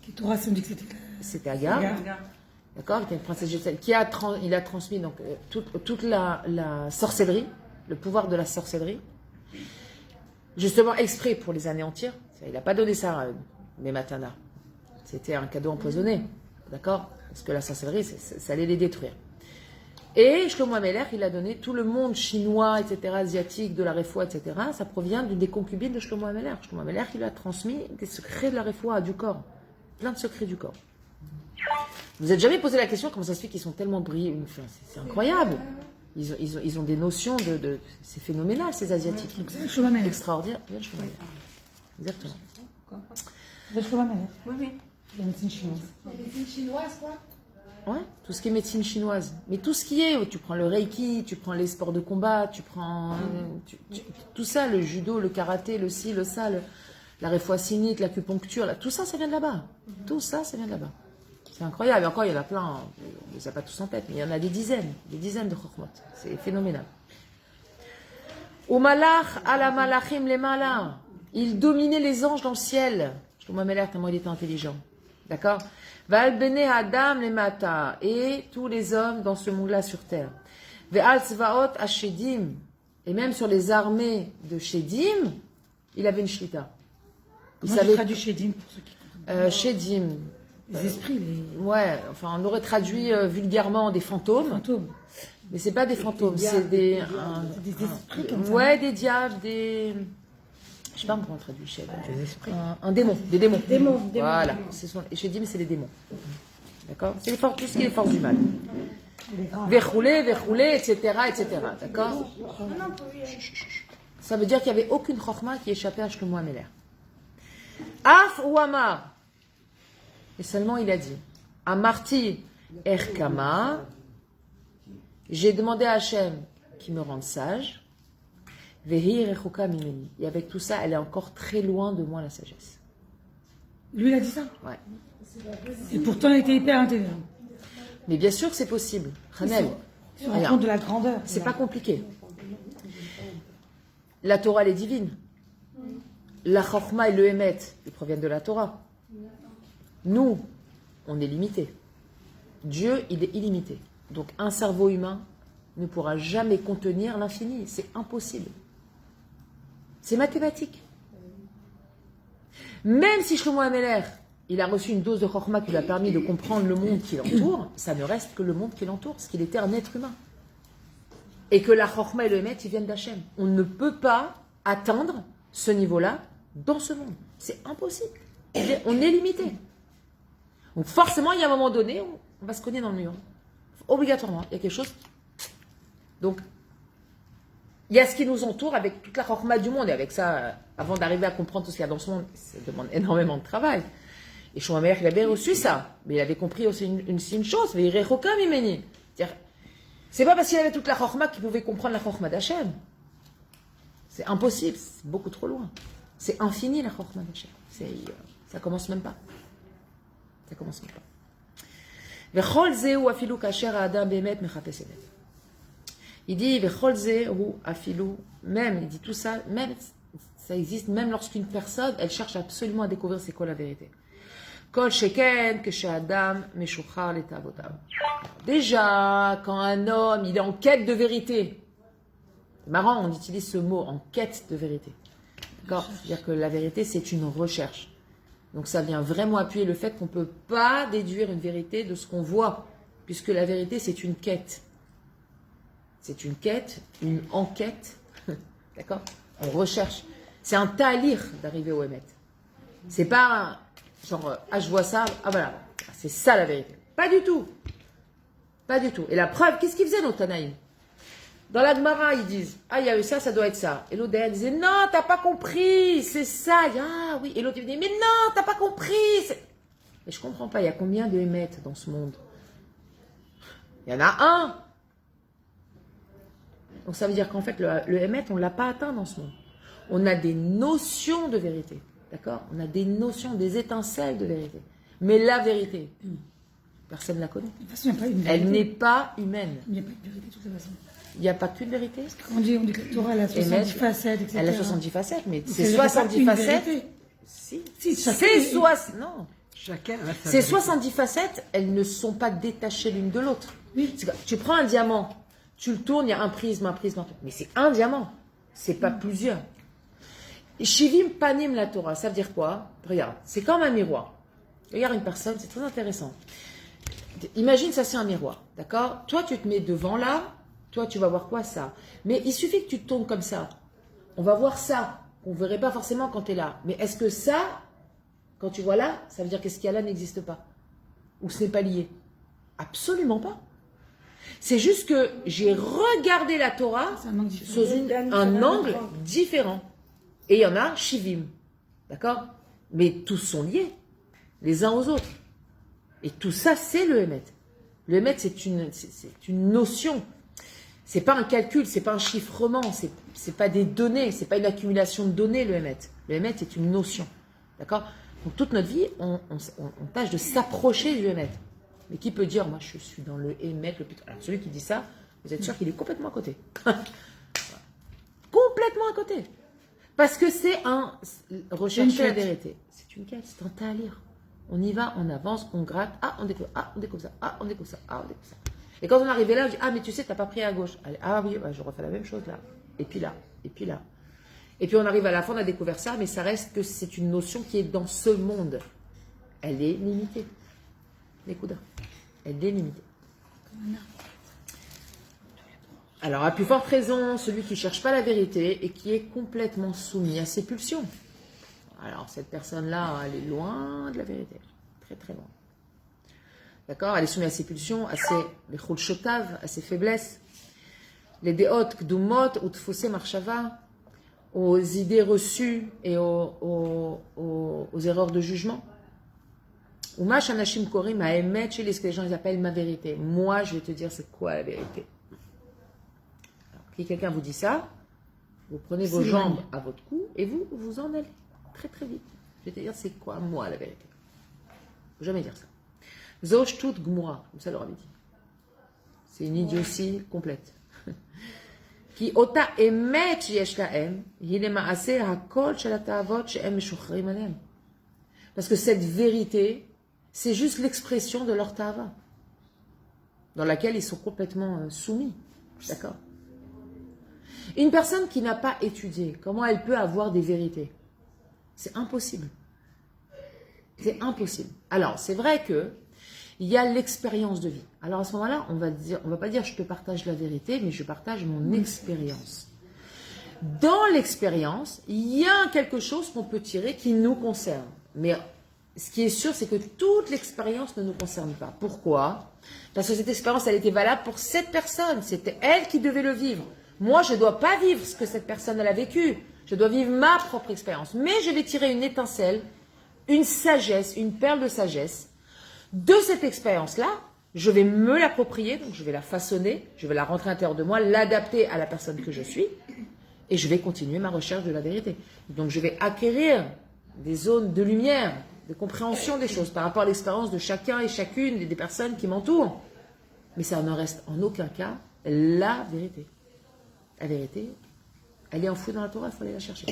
Ketura, ça me dit que C'était Agar. D'accord, qui était une princesse égyptienne. Il a transmis donc toute la sorcellerie, le pouvoir de la sorcellerie. Justement, exprès pour les anéantir. Il n'a pas donné ça à Matana. C'était un cadeau empoisonné. D'accord? Parce que la sorcellerie, ça allait les détruire. Et Shlomo Ameler, il a donné tout le monde chinois, etc., asiatique, de la Refoua, etc. Ça provient d'une des concubines de Shlomo Ameler. Shlomo Ameler, il a transmis des secrets de la Refoua, du corps. Plein de secrets du corps. Vous n'êtes jamais posé la question comment ça se fait qu'ils sont tellement brillants? Enfin, c'est incroyable. Ils ont des notions de c'est phénoménal, ces Asiatiques. Donc c'est Shlomo Ameler. Extraordinaire. Bien, Shlomo Ameler. Exactement. C'est Shlomo Ameler. Oui. La médecine chinoise. La médecine chinoise, quoi. Ouais, tout ce qui est médecine chinoise. Mais tout ce qui est, tu prends le reiki, tu prends les sports de combat, tu prends tout ça, le judo, le karaté, le ci, le ça, la refoua sinite, l'acupuncture, tout ça, ça vient de là-bas. Tout ça, ça vient de là-bas. C'est incroyable. Et encore, il y en a plein, on ne les a pas tous en tête, mais il y en a des dizaines de chokmot. C'est phénoménal. Au malach, à la malachim, les malins. Il dominait les anges dans le ciel. Shlomo Ameler, tellement il était intelligent. D'accord? Val bene Adam le mata. Et tous les hommes dans ce monde-là sur terre. Ve'al tzvaot ashedim. Et même sur les armées de Shedim, il avait une shlita. Il Moi, je traduis Shedim pour ceux qui comprennent. Shedim. Les esprits, les Ouais, enfin, on aurait traduit vulgairement des fantômes. fantômes. Mais c'est pas des fantômes, c'est des... C'est des esprits comme ça. Ouais, des diables, des... Je sais pas comment on traduit chez des esprits. Un démon, des démons. Voilà, et chez Dim, c'est les démons. D'accord? C'est les forces, tout ce qui est les forces du mal. Verroulé, etc., etc. D'accord? Ça veut dire qu'il n'y avait aucune chorma qui échappait à Shlomo Améler. Af ou Amar. Et seulement il a dit, Amarti Erkama, j'ai demandé à Hachem qu'il me rende sage. Et avec tout ça, elle est encore très loin de moi, la sagesse. Lui, il a dit ça. Ouais. Et pourtant, il était hyper intelligent. Mais bien sûr que c'est possible. Hanel, Il se rend compte de la grandeur. c'est pas compliqué. La Torah, elle est divine. La Chochma et le Emet, ils proviennent de la Torah. Nous, on est limité. Dieu, il est illimité. Donc, un cerveau humain ne pourra jamais contenir l'infini. C'est impossible. C'est mathématique. Même si Shlomo Améler, il a reçu une dose de Chochma qui lui a permis de comprendre le monde qui l'entoure, ça ne reste que le monde qui l'entoure, parce qu'il était un être humain. Et que la Chochma et le Emet, ils viennent d'Hachem. On ne peut pas atteindre ce niveau-là dans ce monde. C'est impossible. On est limité. Donc forcément, il y a un moment donné, on va se cogner dans le mur. Obligatoirement, il y a quelque chose. Donc, il y a ce qui nous entoure avec toute la chorma du monde. Et avec ça, avant d'arriver à comprendre tout ce qu'il y a dans ce monde, ça demande énormément de travail. Et Shlomo Améler, il avait reçu ça. Mais il avait compris aussi une chose. C'est pas parce qu'il avait toute la chorma qu'il pouvait comprendre la chorma d'Hachem. C'est impossible. C'est beaucoup trop loin. C'est infini la chorma d'Hachem. Ça commence même pas. Ça commence même pas. Il dit, même, il dit tout ça, même, ça existe, même lorsqu'une personne, elle cherche absolument à découvrir c'est quoi la vérité. Déjà, quand un homme, il est en quête de vérité, c'est marrant, on utilise ce mot, en quête de vérité. D'accord? C'est-à-dire que la vérité, c'est une recherche. Donc ça vient vraiment appuyer le fait qu'on ne peut pas déduire une vérité de ce qu'on voit, puisque la vérité, c'est une quête. C'est une quête, une enquête, d'accord? On recherche. C'est un talir d'arriver au Emet. C'est pas genre, je vois ça, voilà, c'est ça la vérité. Pas du tout. Pas du tout. Et la preuve, qu'est-ce qu'ils faisaient nos Tanaïm? Dans la Gemara, ils disent, il y a eu ça, ça doit être ça. Et l'autre derrière disait, non, t'as pas compris, c'est ça. Ah oui. Et l'autre il dit, mais non, t'as pas compris. Mais je comprends pas, il y a combien de Emet dans ce monde? Il y en a un. Donc ça veut dire qu'en fait, le Emet, on ne l'a pas atteint dans ce monde. On a des notions de vérité, d'accord? On a des notions, des étincelles de vérité. Mais la vérité, personne ne la connaît. De toute façon, il n'y a pas une vérité. Elle n'est pas humaine. Il n'y a pas de vérité de toute façon. Il n'y a pas qu'une vérité. On dit que la Torah, elle a 70 facettes, etc. Elle a 70 facettes, mais Donc, ces elle n'a pas 70 une facettes... vérité. Si, c'est non. Chacun a sa Ces vérité. 70 facettes, elles ne sont pas détachées l'une de l'autre. Oui. C'est quoi? Tu prends un diamant, tu le tournes, il y a un prisme, mais c'est un diamant, c'est pas plusieurs. Shivim panim la Torah, ça veut dire quoi? Regarde, c'est comme un miroir. Regarde une personne, c'est très intéressant. Imagine ça, c'est un miroir, d'accord? Toi, tu te mets devant là, toi, tu vas voir quoi? Ça. Mais il suffit que tu te tournes comme ça. On va voir ça. On ne verrait pas forcément quand tu es là. Mais est-ce que ça, quand tu vois là, ça veut dire que ce qu'il y a là n'existe pas? Ou ce n'est pas lié? Absolument pas. C'est juste que j'ai regardé la Torah sous un angle différent. Et il y en a shivim. D'accord? Mais tous sont liés, les uns aux autres. Et tout ça, c'est le Emet. Le Emet, c'est une notion. C'est pas un calcul, c'est pas un chiffrement, c'est pas des données, c'est pas une accumulation de données, le Emet. Le Emet, c'est une notion. D'accord? Donc toute notre vie, on tâche de s'approcher du Emet. Mais qui peut dire, moi je suis dans le Emet le plus... Alors celui qui dit ça, vous êtes sûr qu'il est complètement à côté. Complètement à côté. Parce que c'est un... Rechercher la vérité. C'est une quête, c'est un talir. On y va, on avance, on gratte, on découvre, on découvre ça, on découvre ça, on découvre ça. Et quand on arrivait là, je dis, mais tu sais, t'as pas pris à gauche. Allez, oui, je refais la même chose là. Et puis là, et puis là. Et puis on arrive à la fin, on a découvert ça, mais ça reste que c'est une notion qui est dans ce monde. Elle est limitée. Les coudins. Elle est limitée. Alors, à plus forte raison, celui qui ne cherche pas la vérité et qui est complètement soumis à ses pulsions. Alors, cette personne-là, elle est loin de la vérité. Très, très loin. D'accord? Elle est soumise à ses pulsions, à ses chulshotav, à ses faiblesses. Les déot, kdumot, ou tfosé marshava, aux idées reçues et aux erreurs de jugement. Ou mash anashim korim à emet chez les que les gens ils appellent ma vérité. Moi, je vais te dire c'est quoi la vérité. Alors, si quelqu'un vous dit ça, vous prenez vos jambes à votre cou et vous en allez très très vite. Je vais te dire c'est quoi moi la vérité. Faut jamais dire ça. Zosh tout gmoura, comme ça leur avait dit. C'est une idiotie complète. Qui ota emet yesh lahem, hi lema'ase hakol shel ha'ta'avot she'em meshuchrim alehem. Parce que cette vérité, c'est juste l'expression de leur tava, dans laquelle ils sont complètement soumis. D'accord? Une personne qui n'a pas étudié, comment elle peut avoir des vérités? C'est impossible. C'est impossible. Alors, c'est vrai que il y a l'expérience de vie. Alors à ce moment-là, on va pas dire je te partage la vérité, mais je partage mon expérience. Dans l'expérience, il y a quelque chose qu'on peut tirer qui nous concerne. Mais ce qui est sûr, c'est que toute l'expérience ne nous concerne pas. Pourquoi? Parce que cette expérience, elle était valable pour cette personne. C'était elle qui devait le vivre. Moi, je ne dois pas vivre ce que cette personne elle a vécu. Je dois vivre ma propre expérience. Mais je vais tirer une étincelle, une sagesse, une perle de sagesse. De cette expérience-là, je vais me l'approprier, donc je vais la façonner, je vais la rentrer à l'intérieur de moi, l'adapter à la personne que je suis, et je vais continuer ma recherche de la vérité. Donc je vais acquérir des zones de lumière, de compréhension des choses par rapport à l'expérience de chacun et chacune des personnes qui m'entourent. Mais ça ne reste en aucun cas la vérité. La vérité, elle est enfouie dans la Torah, il faut aller la chercher.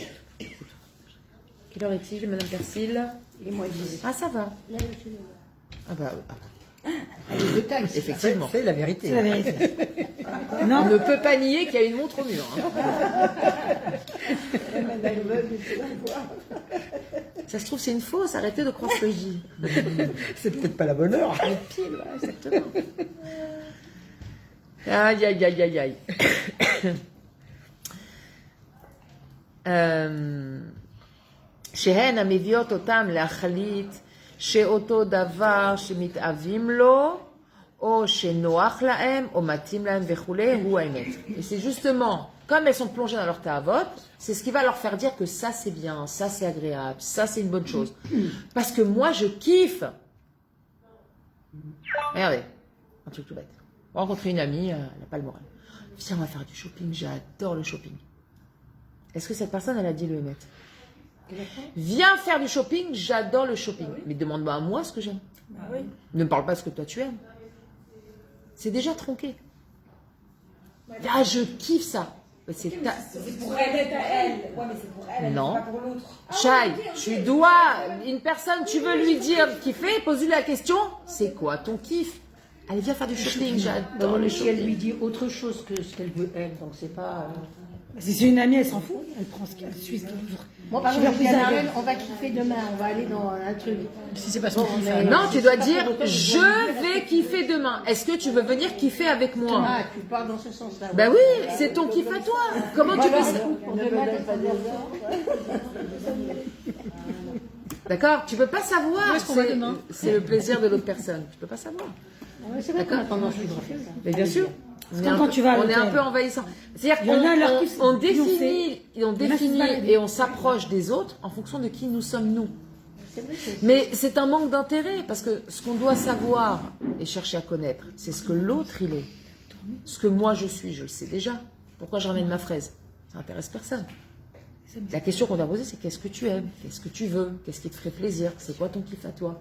Quelle heure est-il, Madame Persil? Et moi, je disais, Ah, ça va. Effectivement. c'est la vérité. C'est la vérité. On ne peut pas nier qu'il y a une montre au mur. Ça se trouve, c'est une fausse. Arrêtez de croire ce que je dis. C'est peut-être pas la bonne heure. Le pile, voilà, exactement. Aïe, aïe, aïe, aïe, aïe. שהן המביאות אותם להחליט שאותו דבר שמתאבים לו, או שנוח להם, או מתאים להם וכולי, הוא האמת. Et c'est justement, comme elles sont plongées dans leur ta'avot, c'est ce qui va leur faire dire que ça c'est bien, ça c'est agréable, ça c'est une bonne chose. Parce que moi je kiffe. Regardez, un truc tout bête. On va rencontrer une amie, elle n'a pas le moral. Viens, on va faire du shopping, j'adore le shopping. Est-ce que cette personne, elle a dit le Hémet? Viens faire du shopping, j'adore le shopping. Oui. Mais demande-moi à moi ce que j'aime. Oui. Ne me parle pas de ce que toi tu aimes. C'est déjà tronqué. Ah, je kiffe ça. C'est pour elle, à elle. Ouais, mais c'est pour elle, non. Pas pour l'autre. Chai, tu dois, une personne, tu veux lui dire kiffer, pose-lui la question, c'est quoi ton kiff? Allez, viens faire du shopping, j'adore le Si shopping. elle lui dit autre chose que ce qu'elle veut elle, donc c'est pas. Si c'est une amie, elle s'en fout. Elle prend ce qu'elle suit, ce qu'elle veut. Moi, par exemple, on va kiffer demain, on va aller dans un truc. Si c'est pas ce qu'on fait. Non, tu dois dire, je vais kiffer demain. Est-ce que tu veux venir kiffer avec moi? Ah, tu pars dans ce sens-là. Ben oui, c'est ton kiff à toi. Comment tu peux... D'accord? Tu peux pas savoir. Où est-ce qu'on va demain? C'est le plaisir de l'autre personne. Tu peux pas savoir. Ouais, c'est vrai qu'on a tendance à refuser. Mais bien sûr. comme quand tu vas à on est l'hôtel. un peu envahissant. C'est-à-dire Il y en a leur kiff, qu'on c'est définit, Il y en a qui se baladent. et on s'approche des autres en fonction de qui nous sommes nous. Mais c'est un manque d'intérêt parce que ce qu'on doit savoir et chercher à connaître, c'est ce que l'autre il est. Ce que moi je suis, je le sais déjà. Pourquoi je ramène ma fraise? Ça n'intéresse personne. La question qu'on doit poser, c'est qu'est-ce que tu aimes? Qu'est-ce que tu veux? Qu'est-ce qui te ferait plaisir? C'est quoi ton kiff à toi?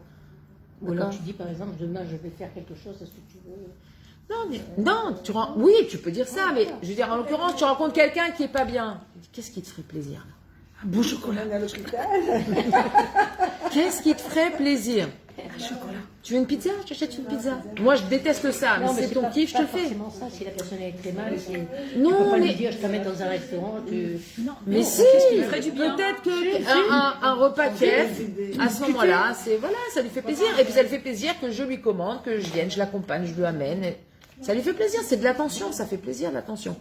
Ou alors tu dis par exemple, demain je vais faire quelque chose, est-ce que tu veux? Non, oui, tu peux dire ça, mais je veux dire, en l'occurrence, tu rencontres quelqu'un qui est pas bien. Qu'est-ce qui te ferait plaisir là? Un bon chocolat. Qu'est-ce qui te ferait plaisir? chocolat. Tu veux une pizza? Je t'achète une pizza. Moi, je déteste ça, mais c'est ton kiff, je te fais. forcément ça, si la personne est très mal, tu Non, peux pas mais... lui dire, je t'amène dans un restaurant, Mais si, peut-être qu'un repas kef, à ce moment-là, c'est voilà, ça lui fait plaisir. Et puis ça lui fait plaisir que je lui commande, que je vienne, je l'accompagne, je lui amène. Ça lui fait plaisir, c'est de l'attention, ça fait plaisir l'attention.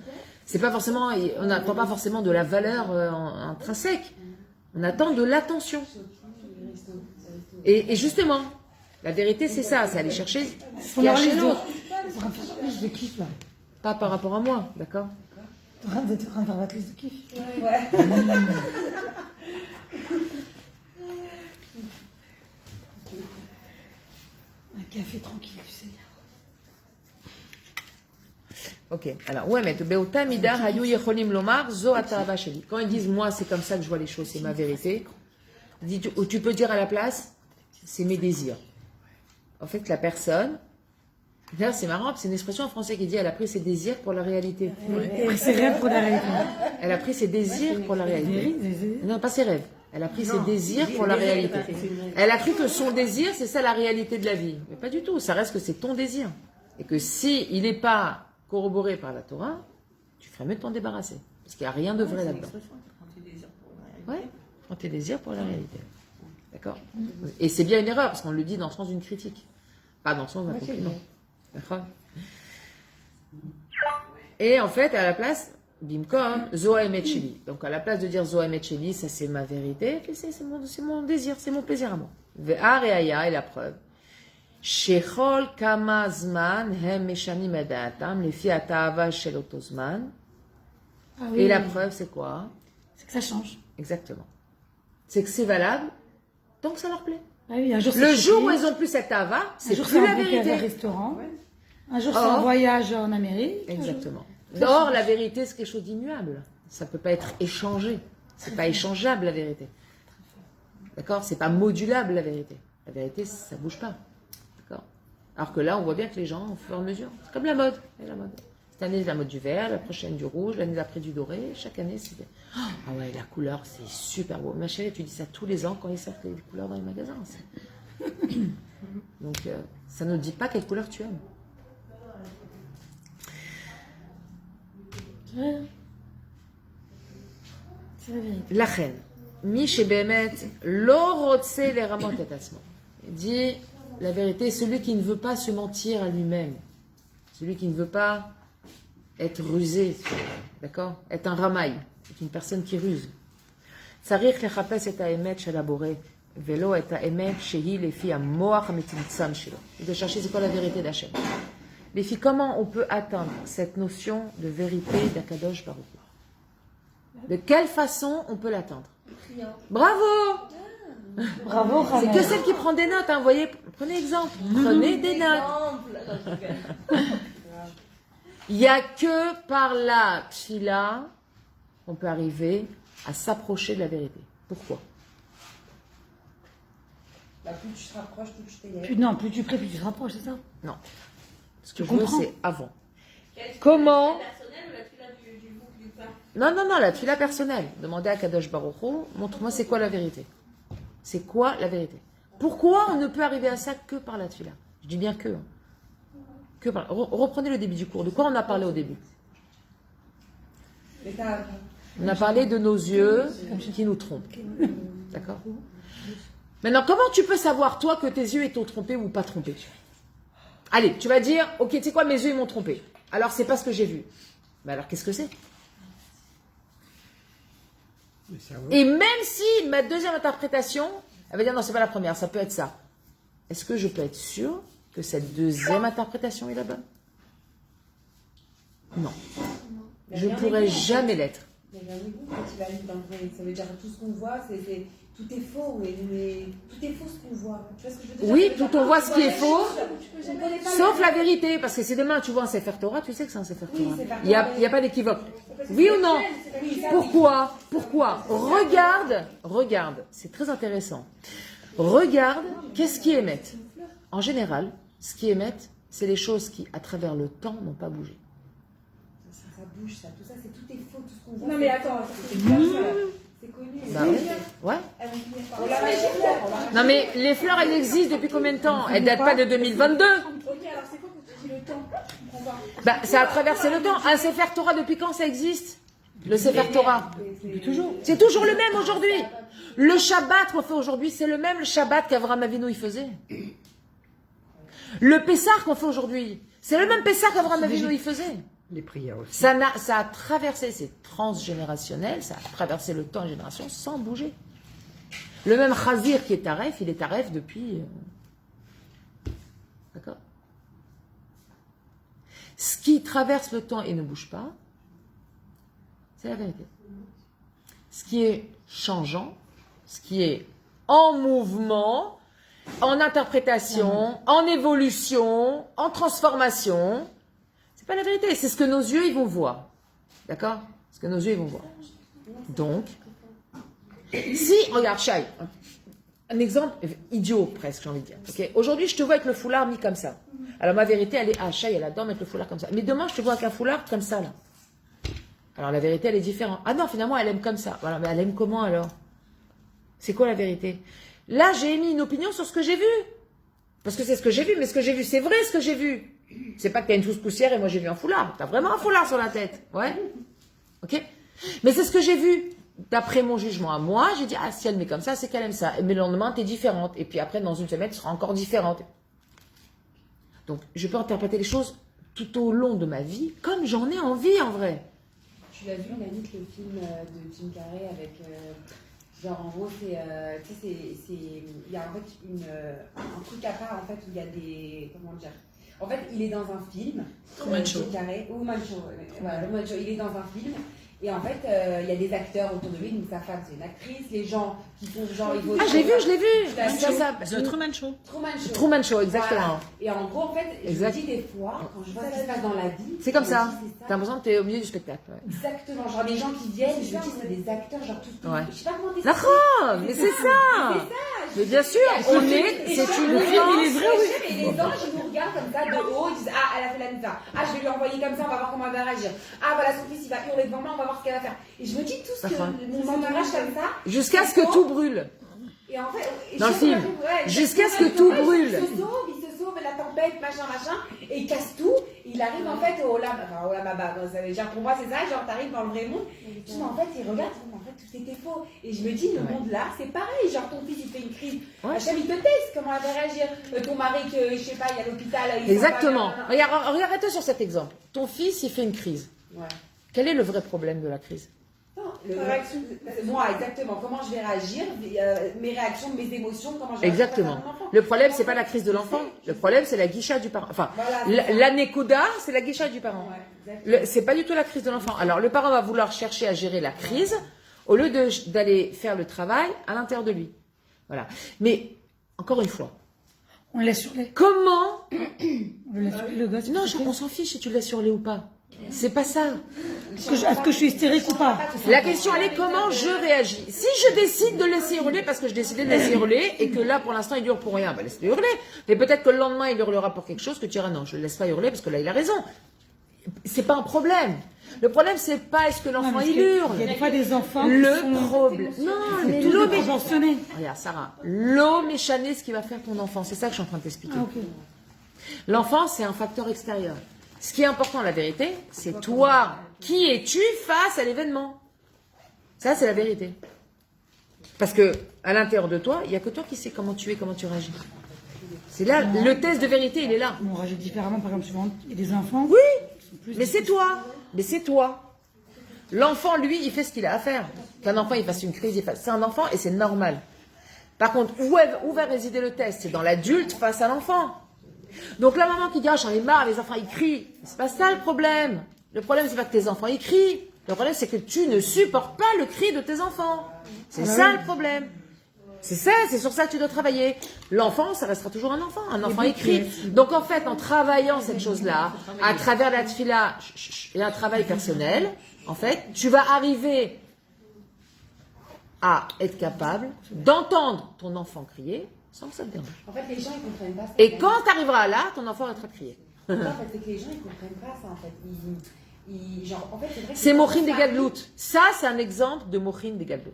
C'est pas forcément, on n'attend pas forcément de la valeur intrinsèque. On attend de l'attention. Et justement, la vérité c'est ça, c'est aller chercher ce qu'il y a chez l'autre. Je kiffe là. Pas par rapport à moi, d'accord? Tu es en train de faire la crise de kiff. Ouais. Un café tranquille, tu sais. Ok, alors, ouais, mais Beota Mida Hayu Yecholim Lomar Zo Atava Sheli. Quand ils disent moi, c'est comme ça que je vois les choses, c'est ma vérité, ou tu peux dire à la place, c'est mes désirs. En fait, la personne, d'ailleurs, c'est marrant, c'est une expression en français qui dit elle a pris ses désirs pour la réalité. C'est rêve pour la réalité. Elle a pris ses désirs pour la réalité. Non, pas ses rêves. Elle a pris ses désirs pour la réalité. Elle a cru que son désir, c'est ça la réalité de la vie. Mais pas du tout, ça reste que c'est ton désir. Et que si il n'est pas corroboré par la Torah, tu ferais mieux de t'en débarrasser. Parce qu'il n'y a rien de vrai là-dedans. Ouais, prends tes désirs pour la réalité. D'accord? Et c'est bien une erreur, parce qu'on le dit dans le sens d'une critique. Pas dans le sens d'un compliment. D'accord? Et en fait, à la place, Bimkom, Zoa Emet Sheli. Donc à la place de dire Zoa Emet Sheli, ça c'est ma vérité, c'est mon désir, c'est mon plaisir à moi. Ve'ar et Aya, et la preuve. Shechol kama zman hem meshanim et da'atam lefi ha'ta'ava shel oto zman. Et la preuve, c'est quoi? C'est que ça change. Exactement. C'est que c'est valable tant que ça leur plaît. Ah oui, un jour, Le jour où ils ont plus cette tava, c'est plus la vérité. Un restaurant. Un jour, c'est un voyage en Amérique. Exactement. Or, la vérité, c'est quelque chose d'immuable. Ça ne peut pas être échangé. C'est pas échangeable, la vérité. D'accord? C'est pas modulable, la vérité. La vérité, ça bouge pas. D'accord? Alors que là, on voit bien que les gens, au fur et à mesure, c'est comme la mode. La mode. Cette année, c'est la mode du vert, la prochaine du rouge, l'année d'après du doré. Chaque année, c'est... Ah ouais, la couleur, c'est super beau. Ma chérie, tu dis ça tous les ans quand ils sortent les couleurs dans les magasins. Donc, ça ne dit pas quelle couleur tu aimes. C'est la vérité. La reine. Mi shebemet lo rotse le ramot et asmo. Il dit la vérité, celui qui ne veut pas se mentir à lui-même, celui qui ne veut pas être rusé, d'accord, être un ramaï, être une personne qui ruse. Tzarich lechapes et haemet shel haboré velo et haemet shehi lefi hamoach hametzimtzam shelo. Il doit chercher c'est quoi la vérité d'Hachem. Les filles, comment on peut atteindre cette notion de vérité d'Akadosh Baruch Hu? De quelle façon on peut l'atteindre? Bravo! Bravo, C'est que celle qui prend des notes, hein, vous voyez, prenez exemple, prenez des notes. Il n'y a que par la tfila qu'on peut arriver à s'approcher de la vérité. Pourquoi? Bah, plus tu te rapproches, plus tu t'éloignes. Plus tu pries, plus tu te rapproches, c'est ça? Non. Ce que je veux, c'est avant. Comment? Non, la tfila personnelle. Demandez à Kadosh Baruch Hu, montre-moi c'est quoi la vérité. C'est quoi la vérité? Pourquoi on ne peut arriver à ça que par la tfila? Je dis bien que. Hein. Que par... Reprenez le début du cours. De quoi on a parlé au début? On a parlé de nos yeux qui nous trompent. D'accord? Maintenant, comment tu peux savoir, toi, que tes yeux t'ont trompé ou pas trompé? Allez, tu vas dire, ok, tu sais quoi, mes yeux ils m'ont trompé. Alors, c'est pas ce que j'ai vu. Mais alors, qu'est-ce que c'est? Et même si ma deuxième interprétation, elle va dire, non, c'est pas la première, ça peut être ça. Est-ce que je peux être sûr que cette deuxième interprétation est la bonne? Non. Je ne pourrai jamais l'être. Mais quand il arrive dans le vrai, ça veut dire tout ce qu'on voit, tout est faux, mais tout est faux ce qu'on voit. Tu vois ce que je veux dire? Oui, tout on voit ce qui est faux, sauf la vérité, parce que si demain tu vois un Sefer Torah, tu sais que c'est un Sefer Torah. Il n'y a pas d'équivoque. Oui ou non? Pourquoi? Regarde, c'est très intéressant. Regarde, qu'est-ce qui émette? En général, ce qui émette, c'est les choses qui, à travers le temps, n'ont pas bougé. Ça bouge, ça, tout ça, tout est faux, tout ce qu'on voit. Non mais attends, C'est connu. Bah ouais. Elles vont finir par. On l'a fait sur Terre. Non mais les fleurs, elles existent depuis combien de temps? Elles datent pas de 2022. Ok, alors c'est quoi que tu dis le temps? Je comprends pas. Bah ça a traversé le temps. Un Sefer Torah, depuis quand ça existe? Le Sefer Torah. Toujours. C'est toujours le même aujourd'hui. Le Shabbat qu'on fait aujourd'hui, c'est le même Shabbat qu'Avraham Avinu il faisait. Le Pessah qu'on fait aujourd'hui, c'est le même Pessah qu'Avraham Avinu il faisait. Les prières aussi. Ça a traversé, c'est transgénérationnel, ça a traversé le temps et génération sans bouger. Le même Chazir qui est Taref, il est Taref depuis... D'accord? Ce qui traverse le temps et ne bouge pas, c'est la vérité. Ce qui est changeant, ce qui est en mouvement, en interprétation, en évolution, en transformation, c'est pas la vérité, c'est ce que nos yeux ils vont voir. D'accord? Ce que nos yeux ils vont voir. Donc, si, regarde, Shai, un exemple idiot presque, j'ai envie de dire. Okay? Aujourd'hui, je te vois avec le foulard mis comme ça. Alors ma vérité, elle est, ah, Shai, elle adore mettre le foulard comme ça. Mais demain, je te vois avec un foulard comme ça, là. Alors la vérité, elle est différente. Ah non, finalement, elle aime comme ça. Voilà, mais elle aime comment alors? C'est quoi la vérité? Là, j'ai émis une opinion sur ce que j'ai vu. Parce que c'est ce que j'ai vu, mais ce que j'ai vu, c'est vrai ce que j'ai vu. C'est pas que t'as une fausse poussière et moi j'ai vu un foulard. T'as vraiment un foulard sur la tête. Ouais? Ok? Mais c'est ce que j'ai vu. D'après mon jugement à moi, j'ai dit, ah, si elle met comme ça, c'est qu'elle aime ça. Mais le lendemain, t'es différente. Et puis après, dans une semaine, tu seras encore différente. Donc, je peux interpréter les choses tout au long de ma vie, comme j'en ai envie, en vrai. Tu l'as vu, Yannick, le film de Jim Carrey avec... genre, en gros, c'est... tu sais, il y a en fait un truc à part, en fait, où il y a des... Comment dire? En fait, il est dans un film. Truman Show. Jim Carrey, ou Truman Show, voilà, Truman Show. Il est dans un film. Et en fait, il y a des acteurs autour de lui, donc sa femme c'est une actrice, les gens qui font genre... Ils Ah, je l'ai vu The Truman Show. Truman Show. Truman Show, exactement. Voilà. Et en gros, en fait, Exact. je me dis des fois, quand je vois ce qui se passe dans la vie... C'est comme je me ça. dis, c'est T'as l'impression que t'es au milieu du spectacle. Ouais. Exactement, genre des gens qui viennent, je me dis c'est des acteurs, genre tous... Ouais. Je sais pas comment D'accord, mais c'est ça. Mais bien sûr, c'est une nuance. Et les anges, ils nous regardent comme ça de haut, ils disent ah, elle a fait la nuit. Ah, je vais lui envoyer comme ça, on va voir comment elle va réagir. Ah, voilà, son fils, il va hurler devant moi, on va voir ce qu'elle va faire. Et je me dis tout ce que mon entourage comme ça. Jusqu'à ce que tout brûle. Et en fait, dans le film, jusqu'à ce que tout brûle. Il se sauve, la tempête, machin, et il casse tout. Il arrive en fait au Olamaba. Genre pour moi, c'est ça, genre t'arrives dans le vrai monde. Mais en fait, il regarde, en fait, tout était faux. Et je me dis, le monde là, c'est pareil. Genre ton fils, il fait une crise. Hachem, il te teste, comment elle va réagir. Ton mari, que je sais pas, il est à l'hôpital. Exactement. Regarde-toi sur cet exemple. Ton fils, il fait une crise. Ouais. Quel est le vrai problème de la crise? Moi, exactement. Comment je vais réagir, mes réactions, mes émotions, comment je vais Exactement. réagir face à mon enfant. Le problème, c'est pas la crise de l'enfant. Le problème, c'est la guicha du parent. Enfin, Voilà, l'anécoda, c'est la guicha du parent. Ouais, C'est pas du tout la crise de l'enfant. Alors, le parent va vouloir chercher à gérer la crise au lieu d'aller faire le travail à l'intérieur de lui. Voilà. Mais, encore une fois, On laisse sur les. comment... On laisse sur le gosse. Non, on s'en fiche si tu le laisses hurler ou pas. C'est pas ça. Est-ce que je suis hystérique ou pas? La question, elle est comment je réagis. Si je décide de laisser hurler, parce que je décidais de laisser hurler, et que là, pour l'instant, il hurle pour rien, bah laisse-le hurler. Mais peut-être que le lendemain, il hurlera pour quelque chose, que tu diras non, je le laisse pas hurler, parce que là, il a raison. C'est pas un problème. Le problème, c'est pas est-ce que l'enfant, il hurle. Il y a des fois des enfants. Le problème. Non, mais l'eau proportionné. Regarde, Sarah. L'eau méchanée, ce qui va faire ton enfant. C'est ça que je suis en train de t'expliquer. Ah, ok. L'enfant, c'est un facteur extérieur. Ce qui est important, la vérité, c'est toi. Qui es-tu face à l'événement? Ça, c'est la vérité. Parce que à l'intérieur de toi, il n'y a que toi qui sais comment tu es, comment tu réagis. C'est là, le test de vérité, il est là. On réagit différemment, par exemple, souvent, il y a des enfants. Oui, mais c'est toi. Mais c'est toi. L'enfant, lui, il fait ce qu'il a à faire. Qu'un enfant, il fasse une crise, c'est un enfant et c'est normal. Par contre, où va résider le test? C'est dans l'adulte face à l'enfant. Donc la maman qui dit, ah, j'en ai marre, les enfants ils crient. C'est pas ça le problème. Le problème, c'est pas que tes enfants ils crient. Le problème, c'est que tu ne supportes pas le cri de tes enfants. C'est ça le problème. C'est ça, c'est sur ça que tu dois travailler. L'enfant, ça restera toujours un enfant. Un enfant il crie. Donc en fait, en travaillant cette chose-là, à travers la tefila et un travail personnel, en fait, tu vas arriver à être capable d'entendre ton enfant crier sans que ça te dérange. En fait, les gens, ils comprennent pas ça. Et quand tu arriveras là, ton enfant arrêtera de crier. En fait, c'est que les gens, ils comprennent pas ça, en fait. genre, en fait, c'est vrai que C'est quand Mochin on des se marie- Gadlout. Ça, c'est un exemple de Mochin des Gadlout.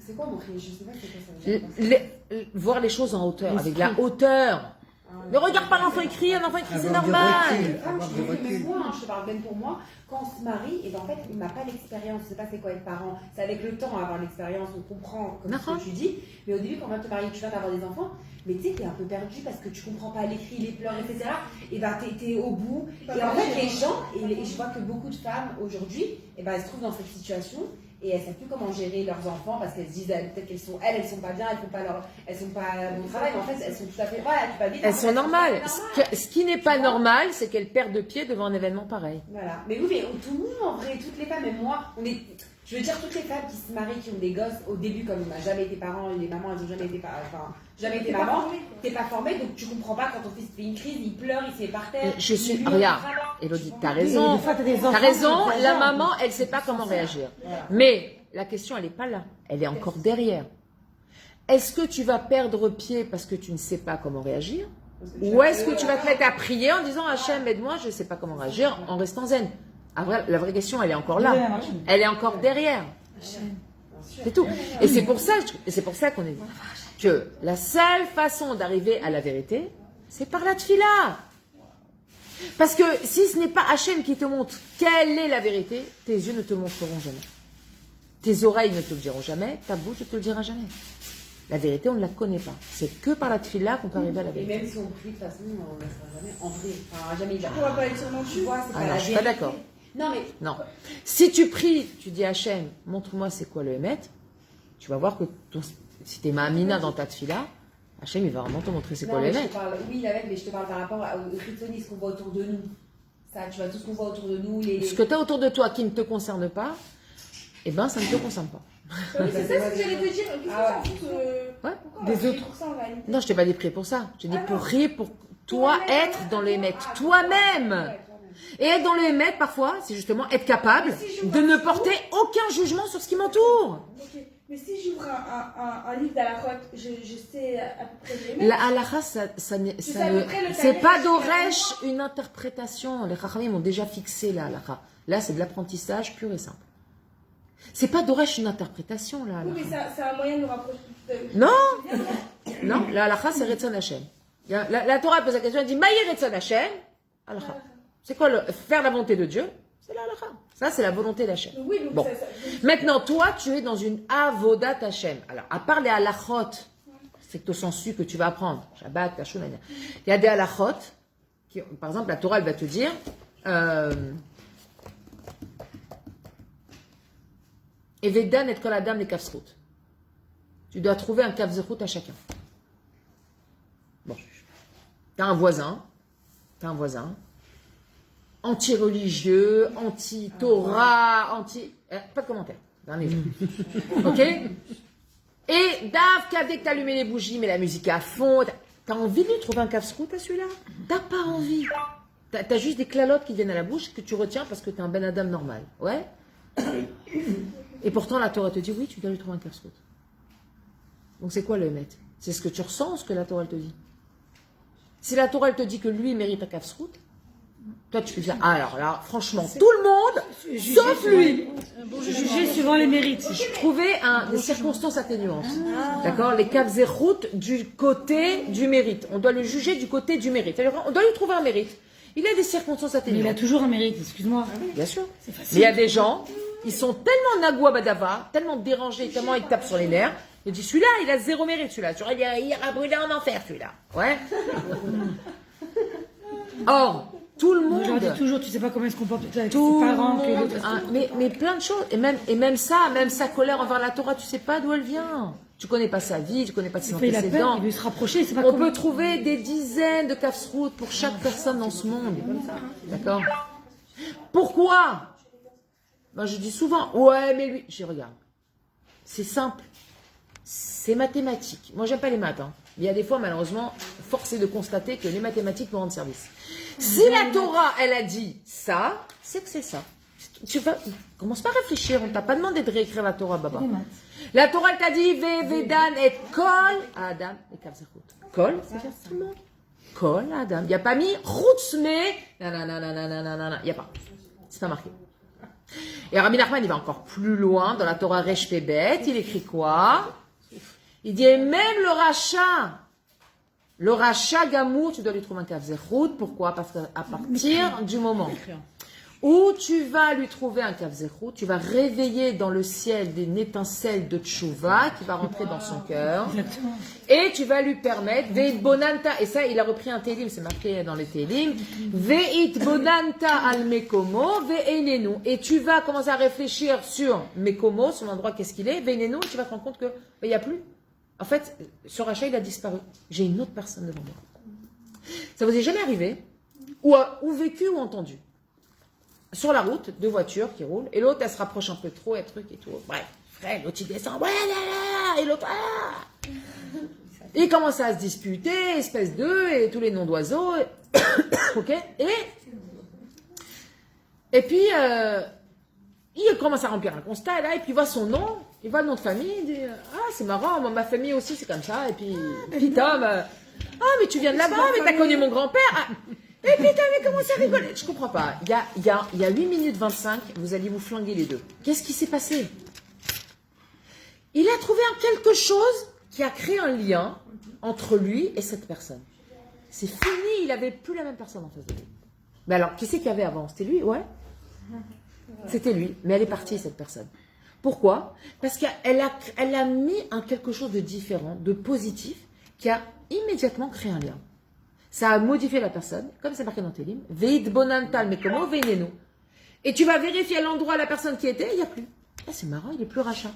C'est quoi Mochin? Je sais pas c'est quoi ça veut dire. Voir les choses en hauteur, avec la hauteur. Ne regarde pas l'enfant écrit, un enfant écrit, c'est Avoir du normal. recul. Ah, Avoir je du te dis, même recul. moi, hein, je te parle même pour moi, quand on se marie, et ben en fait, on n'a pas l'expérience, on sait pas c'est quoi être parent. C'est avec le temps à avoir l'expérience, on comprend comme ce D'accord. que tu dis. Mais au début, quand on va te marier, tu vas avoir des enfants, mais tu sais, t'es un peu perdu parce que tu comprends pas l'écrit, les pleurs, etc. Et ben t'es au bout. Et en fait, les gens, et je vois que beaucoup de femmes aujourd'hui, et ben elles se trouvent dans cette situation. Et elles ne savent plus comment gérer leurs enfants parce qu'elles se disent peut-être qu'elles sont pas bien, elles sont pas bon travail, mais en fait elles sont tout à fait voilà, tu vas vite. Elles en fait, sont normales. tout à fait Ce qui n'est pas normal, c'est qu'elles perdent de pied devant un événement pareil. Voilà. Mais oui, mais tout le monde en vrai, toutes les femmes, et moi, je veux dire toutes les femmes qui se marient, qui ont des gosses au début, comme on n'a jamais été parents, les mamans elles n'ont jamais été jamais été maman, t'es pas formée, donc tu comprends pas quand ton fils fait une crise, il pleure, il se met par terre. Je suis. il hurle, Regarde, il s'abat. Elodie, t'as raison. des fois, t'as des enfants T'as raison, qui la sont maman, elle sait pas comment réagir. Voilà. Mais la question, elle n'est pas là. Elle est encore derrière. Est-ce que tu vas perdre pied parce que tu ne sais pas comment réagir? Ou est-ce que tu vas te mettre à prier en disant Hachem, aide-moi, je ne sais pas comment réagir, en restant zen? La vraie question, elle est encore là. Elle est encore derrière. C'est tout. Et c'est pour ça qu'on est dit que la seule façon d'arriver à la vérité, c'est par la tfila. Parce que si ce n'est pas Hachem qui te montre quelle est la vérité, tes yeux ne te montreront jamais. Tes oreilles ne te le diront jamais, ta bouche ne te le dira jamais. La vérité, on ne la connaît pas. C'est que par la tfila qu'on peut arriver à la Et vérité. même si on prie de toute façon, on ne sera jamais en vrai. Enfin, on va jamais dire. On va pas être sûrement Tu vois, c'est pas Ah non, la je suis pas vérité. d'accord. Non, mais Non. Si tu pries, tu dis à Hachem, montre-moi c'est quoi le Hémet, tu vas voir que si tu es Ma'amina dans ta tfila, Hachem, il va vraiment te montrer c'est quoi non, le mais je Hémet. te parle, oui, la même, mais je te parle par rapport au christonisme qu'on voit autour de nous. Ça, tu vois, tout ce qu'on voit autour de nous, Ce que tu as autour de toi qui ne te concerne pas, eh ben ça ne te concerne pas. Oui, c'est ça ce que j'allais te dire. Qu'est-ce que Ah ça fout Ouais. Pourquoi on Des va prier autres. pour ça en réalité? Non, je t'ai pas dit prier pour ça. Je t'ai dit Ah pour non. prier pour toi être dans le Hémet, toi-même. Et être dans le Hémet, parfois, c'est justement être capable de ne porter aucun jugement sur ce qui m'entoure. Ok. Mais si j'ouvre un livre d'Alachot, je sais à peu près les La halakha, c'est pas d'Oresh une interprétation. Les Chachamim ont déjà fixé la halakha. Là, c'est de l'apprentissage pur et simple. C'est pas d'Oresh une interprétation, la Oui, mais halakha. c'est un moyen de nous rapprocher. Non, non, la halakha, c'est Retzon Hashem. La Torah pose la question, elle dit Maïe Retzon Hashem. Halakha. C'est quoi faire la volonté de Dieu? C'est la halakha. Ça, c'est la volonté d'Hachem. Oui, donc Bon. ça. Maintenant, toi, tu es dans une avodat Hachem. Alors, à part les halachot, c'est au sensu que tu vas apprendre, Shabbat, Tachon, il y a des halachot, qui, par exemple, la Torah, elle va te dire, Evedan et kol adam les kafsrout. Tu dois trouver un kafzrout à chacun. Bon. T'as un voisin, anti-religieux, anti-Torah, pas de commentaire. Dans les ok? Et Dave, dès que t'as allumé les bougies, mais la musique est à fond, t'as envie de lui trouver un cafsrout à celui-là? T'as pas envie. T'as juste des clalottes qui viennent à la bouche que tu retiens parce que t'es un ben adam normal. Ouais? Et pourtant, la Torah te dit, oui, tu dois lui trouver un cafsrout. Donc c'est quoi le Hémet? C'est ce que tu ressens ou ce que la Torah elle te dit? Si la Torah elle te dit que lui mérite un kafsrout, toi tu peux dire, ah, alors là, franchement, tout le monde, sauf lui. Juger suivant les mérites. Trouver des circonstances atténuantes. D'accord? Les kafzerhout du côté du mérite. On doit le juger du côté du mérite. Alors, on doit lui trouver un mérite. Il a des circonstances Mais il a atténuantes. toujours un mérite, excuse-moi. Bien sûr. Mais il y a des gens, ils sont tellement nagua badava, tellement dérangés, tellement ils tapent sur les nerfs. Il dit, celui-là, il a zéro mérite, celui-là. Tu vois, il ira brûler en enfer, celui-là. Ouais. Or, tout le Moi, je leur monde. dis toujours, tu sais pas comment ils se comportent avec ses Tout le parents, que monde, l'autre. hein, mais plein de choses. Et même ça, même sa colère envers la Torah, tu sais pas d'où elle vient. Tu connais pas sa vie, tu connais pas ses Des fois, il a peur, antécédents. il veut se rapprocher, c'est pas On comment. peut trouver des dizaines de kafsrout pour chaque personne dans ce monde. D'accord? Pourquoi? Moi, je dis souvent, ouais, mais lui. Je dis, regarde, c'est simple. C'est mathématique. Moi, j'aime pas les maths. Hein. Mais il y a des fois, malheureusement, force est de constater que les mathématiques nous rendent service. Si la Torah, elle a dit ça, c'est que c'est ça. Tu vas, commence pas à réfléchir. On t'a pas demandé de réécrire la Torah, Baba. Les maths. La Torah, elle t'a dit, Vedan et Kol à Adam et Kavzerhout. Kol, c'est dire tout le monde. Kol à Adam. Il n'y a pas mis Choutzme. Non. Il n'y a pas. C'est pas marqué. Et Rabbi Nachman, il va encore plus loin dans la Torah Resh Pebet. Il écrit quoi? Il dit, et même le rachat gamour, tu dois lui trouver un Kav Zechut. Pourquoi? Parce qu'à partir du moment où tu vas lui trouver un Kav Zechut, tu vas réveiller dans le ciel une étincelle de tchouva qui va rentrer dans son cœur. Et tu vas lui permettre, Veit bonanta, et ça il a repris un télim, c'est marqué dans les télim, Veit bonanta al mekomo, ve'enenu. Et tu vas commencer à réfléchir sur mekomo, son endroit, qu'est-ce qu'il est, ve'enenu, et tu vas te rendre compte que il n'y a plus. En fait, ce rachat il a disparu. J'ai une autre personne devant moi. Ça vous est jamais arrivé? Ou vécu ou entendu? Sur la route, deux voitures qui roulent, et l'autre, elle se rapproche un peu trop, et truc et tout. Bref, frère, l'autre, il descend, ouais, là, là, et l'autre, ah. Ils commencent à se disputer, espèce d'eux, et tous les noms d'oiseaux, ok? Et puis, il commence à remplir un constat, là, et puis il voit son nom, il voit le nom de famille, il dit, ah, c'est marrant, moi, ma famille aussi, c'est comme ça, et puis Tom, ah, mais tu viens de là-bas, mais t'as connu mon grand-père, ah. Et puis t'avais commencé à rigoler. Je comprends pas. Il y a 8 minutes 25, vous allez vous flinguer les deux. Qu'est-ce qui s'est passé? Il a trouvé quelque chose qui a créé un lien entre lui et cette personne. C'est fini, il n'avait plus la même personne en face de lui. Mais alors, qui c'est qu'il y avait avant? C'était lui? Ouais. C'était lui. Mais elle est partie, cette personne. Pourquoi? Parce qu'elle a mis quelque chose de différent, de positif, qui a immédiatement créé un lien. Ça a modifié la personne, comme c'est marqué dans tes livres. Veit bonantal, mais comment veinenu. Et tu vas vérifier à l'endroit la personne qui était, il n'y a plus. Ah, c'est marrant, il est plus rachat.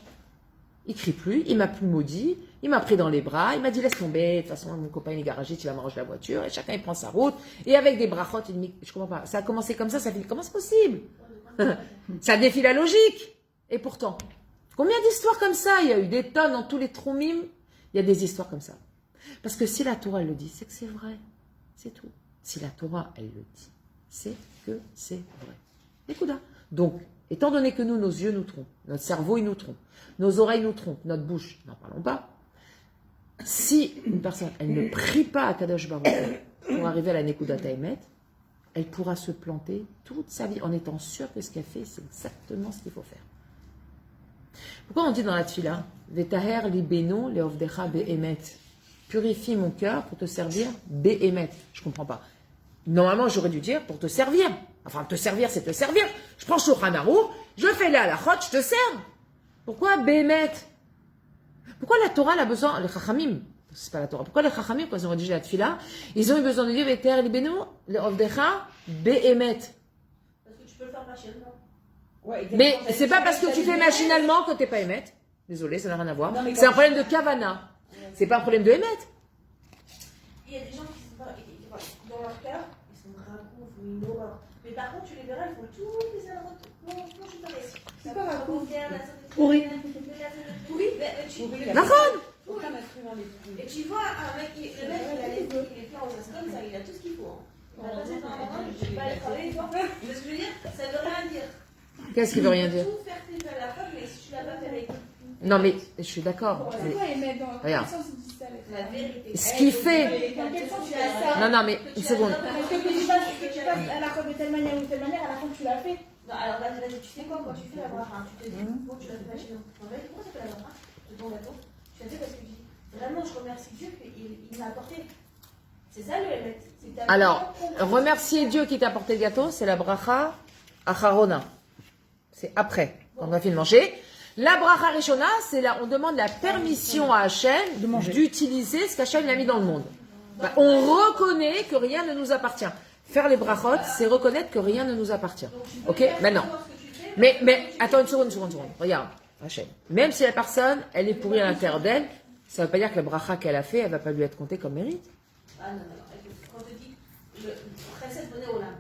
Il crie plus, il m'a plus maudit, il m'a pris dans les bras, il m'a dit laisse tomber, de toute façon mon copain il est garagiste, il va m'arranger la voiture, et chacun il prend sa route, et avec des brachot, il dit, je comprends pas, ça a commencé comme ça finit, comment c'est possible? Ça défie la logique. Et pourtant, combien d'histoires comme ça? Il y a eu des tonnes dans tous les troumim, il y a des histoires comme ça. Parce que si la Torah le dit, c'est que c'est vrai. C'est tout. Si la Torah, elle le dit, c'est que c'est vrai. Écoute, donc, étant donné que nous, nos yeux nous trompent, notre cerveau, il nous trompe, nos oreilles nous trompent, notre bouche, n'en parlons pas. Si une personne, elle ne prie pas à Kadosh Baruch Hu pour arriver à la Nekudat Haemet, elle pourra se planter toute sa vie en étant sûre que ce qu'elle fait, c'est exactement ce qu'il faut faire. Pourquoi on dit dans la tfila, Vetaher libeno leovdecha be'emet? Purifie mon cœur pour te servir Béhémet. Je comprends pas. Normalement, j'aurais dû dire pour te servir. Enfin, te servir, c'est te servir. Je prends Shulchan Aruch, je fais là la chot, je te sers. Pourquoi Béhémet? Pourquoi la Torah a besoin, les Chachamim, c'est pas la Torah, pourquoi les Chachamim, quand ils ont rédigé la Tfila, ils ont eu besoin de dire Veter libenu, le Ovdecha, Béhémet? Parce que tu peux le faire machinalement. Ouais, Mais c'est pas parce que tu fais machinalement que t'es pas Hémet. Désolé, ça n'a rien à voir. C'est un problème de Kavana. C'est pas un problème de émettre. Il y a des gens qui sont pas, dans leur cœur, ils sont ragoufs ou une horreur. Mais par contre, tu les verras, ils font tous les salades. Non, je suis pareil. C'est pas ragouf. Pourri. La reine. Aucun être humain n'est pourri. Et tu vois, un mec, le mec, il a les yeux, il est plein, c'est comme ça, il a tout ce qu'il faut. On va passer par un moment, je ne vais pas aller travailler, toi. Mais ce que je veux dire, ça ne veut rien dire. Qu'est-ce qui veut rien dire? Tout faire tes à la fois, mais si tu l'as pas fait avec. Non, mais je suis d'accord. C'est quoi aimer dans Regarde. quel sens il dit ça, la vérité? Ce qui fait. Dans quel sens tu as ça? Non, non, mais une seconde. Est-ce que tu passes à la fois de telle manière ou de telle manière, à la fin tu l'as fait? Non, alors là, tu sais quoi, quand tu fais la bracha, tu te dis, bon, tu l'as fait machine. Pourquoi tu fais la bracha? Tu te donnes la tour. Tu l'as fait parce que je dis, vraiment, je remercie Dieu qu'il m'a apporté. C'est ça le Hémet. Alors, remercier Dieu qui t'a apporté le gâteau, c'est la bracha acharona. C'est après, quand on a fini de manger. La bracha rishona, c'est là, on demande la permission à Hachem d'utiliser ce qu'Hachem a mis dans le monde. Bah, on reconnaît que rien ne nous appartient. Faire les brachot, c'est reconnaître que rien ne nous appartient. Ok, maintenant. Mais attends une seconde. Regarde, Hachem. Même si la personne, elle est pourrie à l'intérieur d'elle, ça ne veut pas dire que la bracha qu'elle a fait, elle ne va pas lui être comptée comme mérite. Ah non, quand on te dit, le précède bonnet au lame,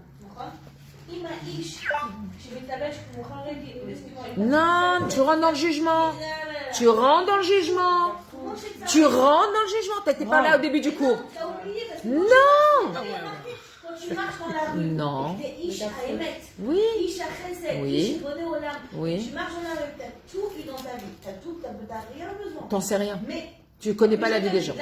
non, tu rentres dans le jugement. Tu rentres dans le jugement. Tu rentres dans le jugement. Tu n'étais pas là au début du cours. Non. Quand tu marches dans la rue, non. Oui. Oui. Oui. Tu marches dans la rue, tu as tout eu dans ta vie. Tu n'as rien besoin. T'en sais rien. Mais tu ne connais pas la vie des gens.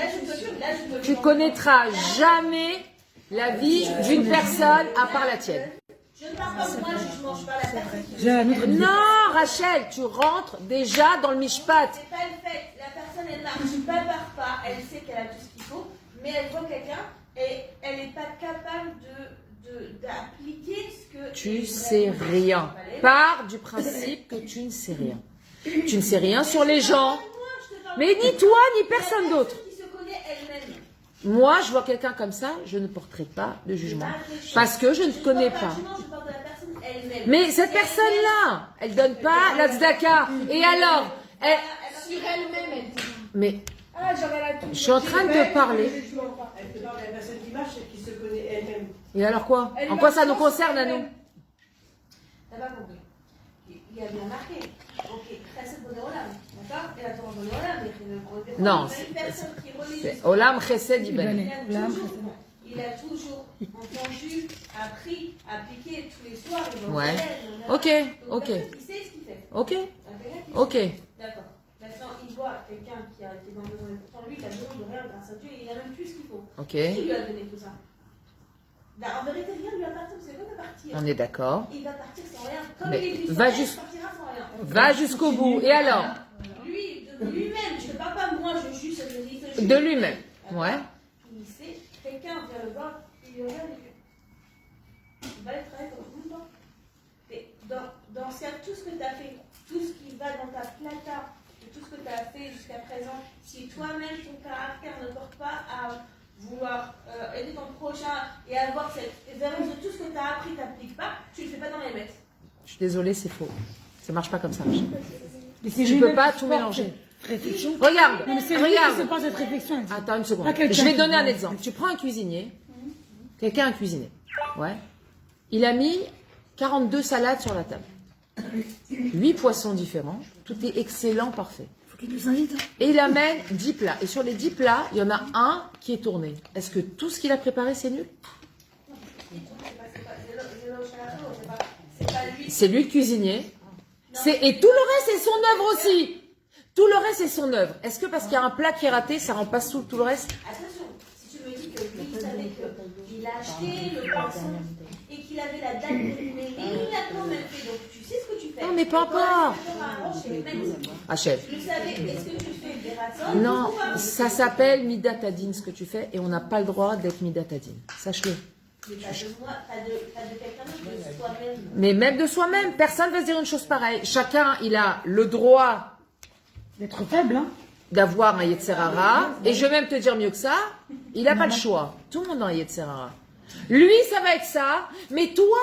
Tu connaîtras jamais la vie d'une personne à part la tienne. Je ne parle pas de moi, je mange pas la personne. J'ai un autre Non, Rachel, tu rentres déjà dans le mishpat. C'est pas le fait. La personne, elle marche pas par pas. Elle sait qu'elle a tout ce qu'il faut, mais elle voit quelqu'un et elle n'est pas capable d'appliquer ce que. Tu sais rien. Pars du principe que tu ne sais rien. Tu ne sais rien sur les gens. Mais ni toi, ni personne d'autre. Qui se connaît elle-même. Moi, je vois quelqu'un comme ça, je ne porterai pas de jugement. Parce que je ne connais pas. Je parle de la personne elle-même. Mais cette personne-là, elle donne pas la tzedaka. Et alors, Sur elle-même, elle dit. mais Ah, j'aurais la je suis en train de te parler. Elle te parle de la personne qui marche et qui se connaît elle-même. Et alors quoi? Elle En quoi ça marche nous pas concerne sur à nous? elle-même. T'as pas compris. Il y a bien marqué. Ok, chesed bonne olam. D'accord? Et la Torah bonne olam. Non, une personne qui est religieuse. C'est Olam Chesed Iben. Il a toujours entendu, appris, appliqué tous les soirs. Ouais. Ok, ok. Il sait ce qu'il fait. Ok, Un quelqu'un qui ok. sait. D'accord. Maintenant, il voit quelqu'un qui a été dans le besoin. Pourtant, lui, il a besoin de rien grâce à Dieu et il a même plus ce qu'il faut. Ok. Qui lui a donné tout ça? En vérité, rien ne lui appartient, parce que quand il va partir, On est d'accord. il va partir sans rien. Comme Mais il est venu va sans rien, juste- il partira sans rien. Va jusqu'au bout. Et alors? Lui, de lui-même, je ne parle pas moi, je juge, je dis, je juge. De lui-même. Ouais. Il sait, quelqu'un vient le voir, il lui regarde et il va être travailler comme tout le temps. Et dans ce cas, tout ce que tu as fait, tout ce qui va dans ta plata, tout ce que tu as fait jusqu'à présent, si toi-même ton caractère ne porte pas à vouloir aider ton prochain et avoir cette expérience de tout ce que tu as appris, tu n'appliques pas, tu ne le fais pas dans les bêtes. Je suis désolée, c'est faux. Ça marche pas comme ça. Mais c'est Tu lui-même peux pas qui tout porte mélanger. cette réflexion. Regarde, Non, mais c'est lui qui se regarde. pose cette réflexion. elle dit. Attends une seconde. Pas quelqu'un Je vais qui donner un dit. exemple. Tu prends un cuisinier. Quelqu'un a cuisiné. Ouais. Il a mis 42 salades sur la table. 8 poissons différents. Tout est excellent, parfait. Faut qu'il nous invite. Et il amène 10 plats. Et sur les 10 plats, il y en a un qui est tourné. Est-ce que tout ce qu'il a préparé, c'est nul? C'est lui le cuisinier. Et tout le reste, c'est son œuvre aussi. Tout le reste, c'est son œuvre. Est-ce que parce qu'il y a un plat qui est raté, ça remplace tout le reste? Attention, si tu me dis que lui, il savait qu'il a acheté le poisson et qu'il avait la date de mais il l'a quand même fait, donc tu sais ce que tu fais. Non, mais peu importe. Achève. Tu savais, est-ce que tu fais des rations? Non, ça s'appelle Midatadine, ce que tu fais, et on n'a pas le droit d'être Midatadine. Sache-le. Pas de moi, pas de quelqu'un d'autre, de toi-même. Mais même de soi-même, personne ne va se dire une chose pareille. Chacun, il a le droit D'être faible, hein. d'avoir un Yetzerara, et je vais même te dire mieux que ça, il n'a pas le choix. Tout le monde a un Yetzerara. Lui, ça va être ça, mais toi,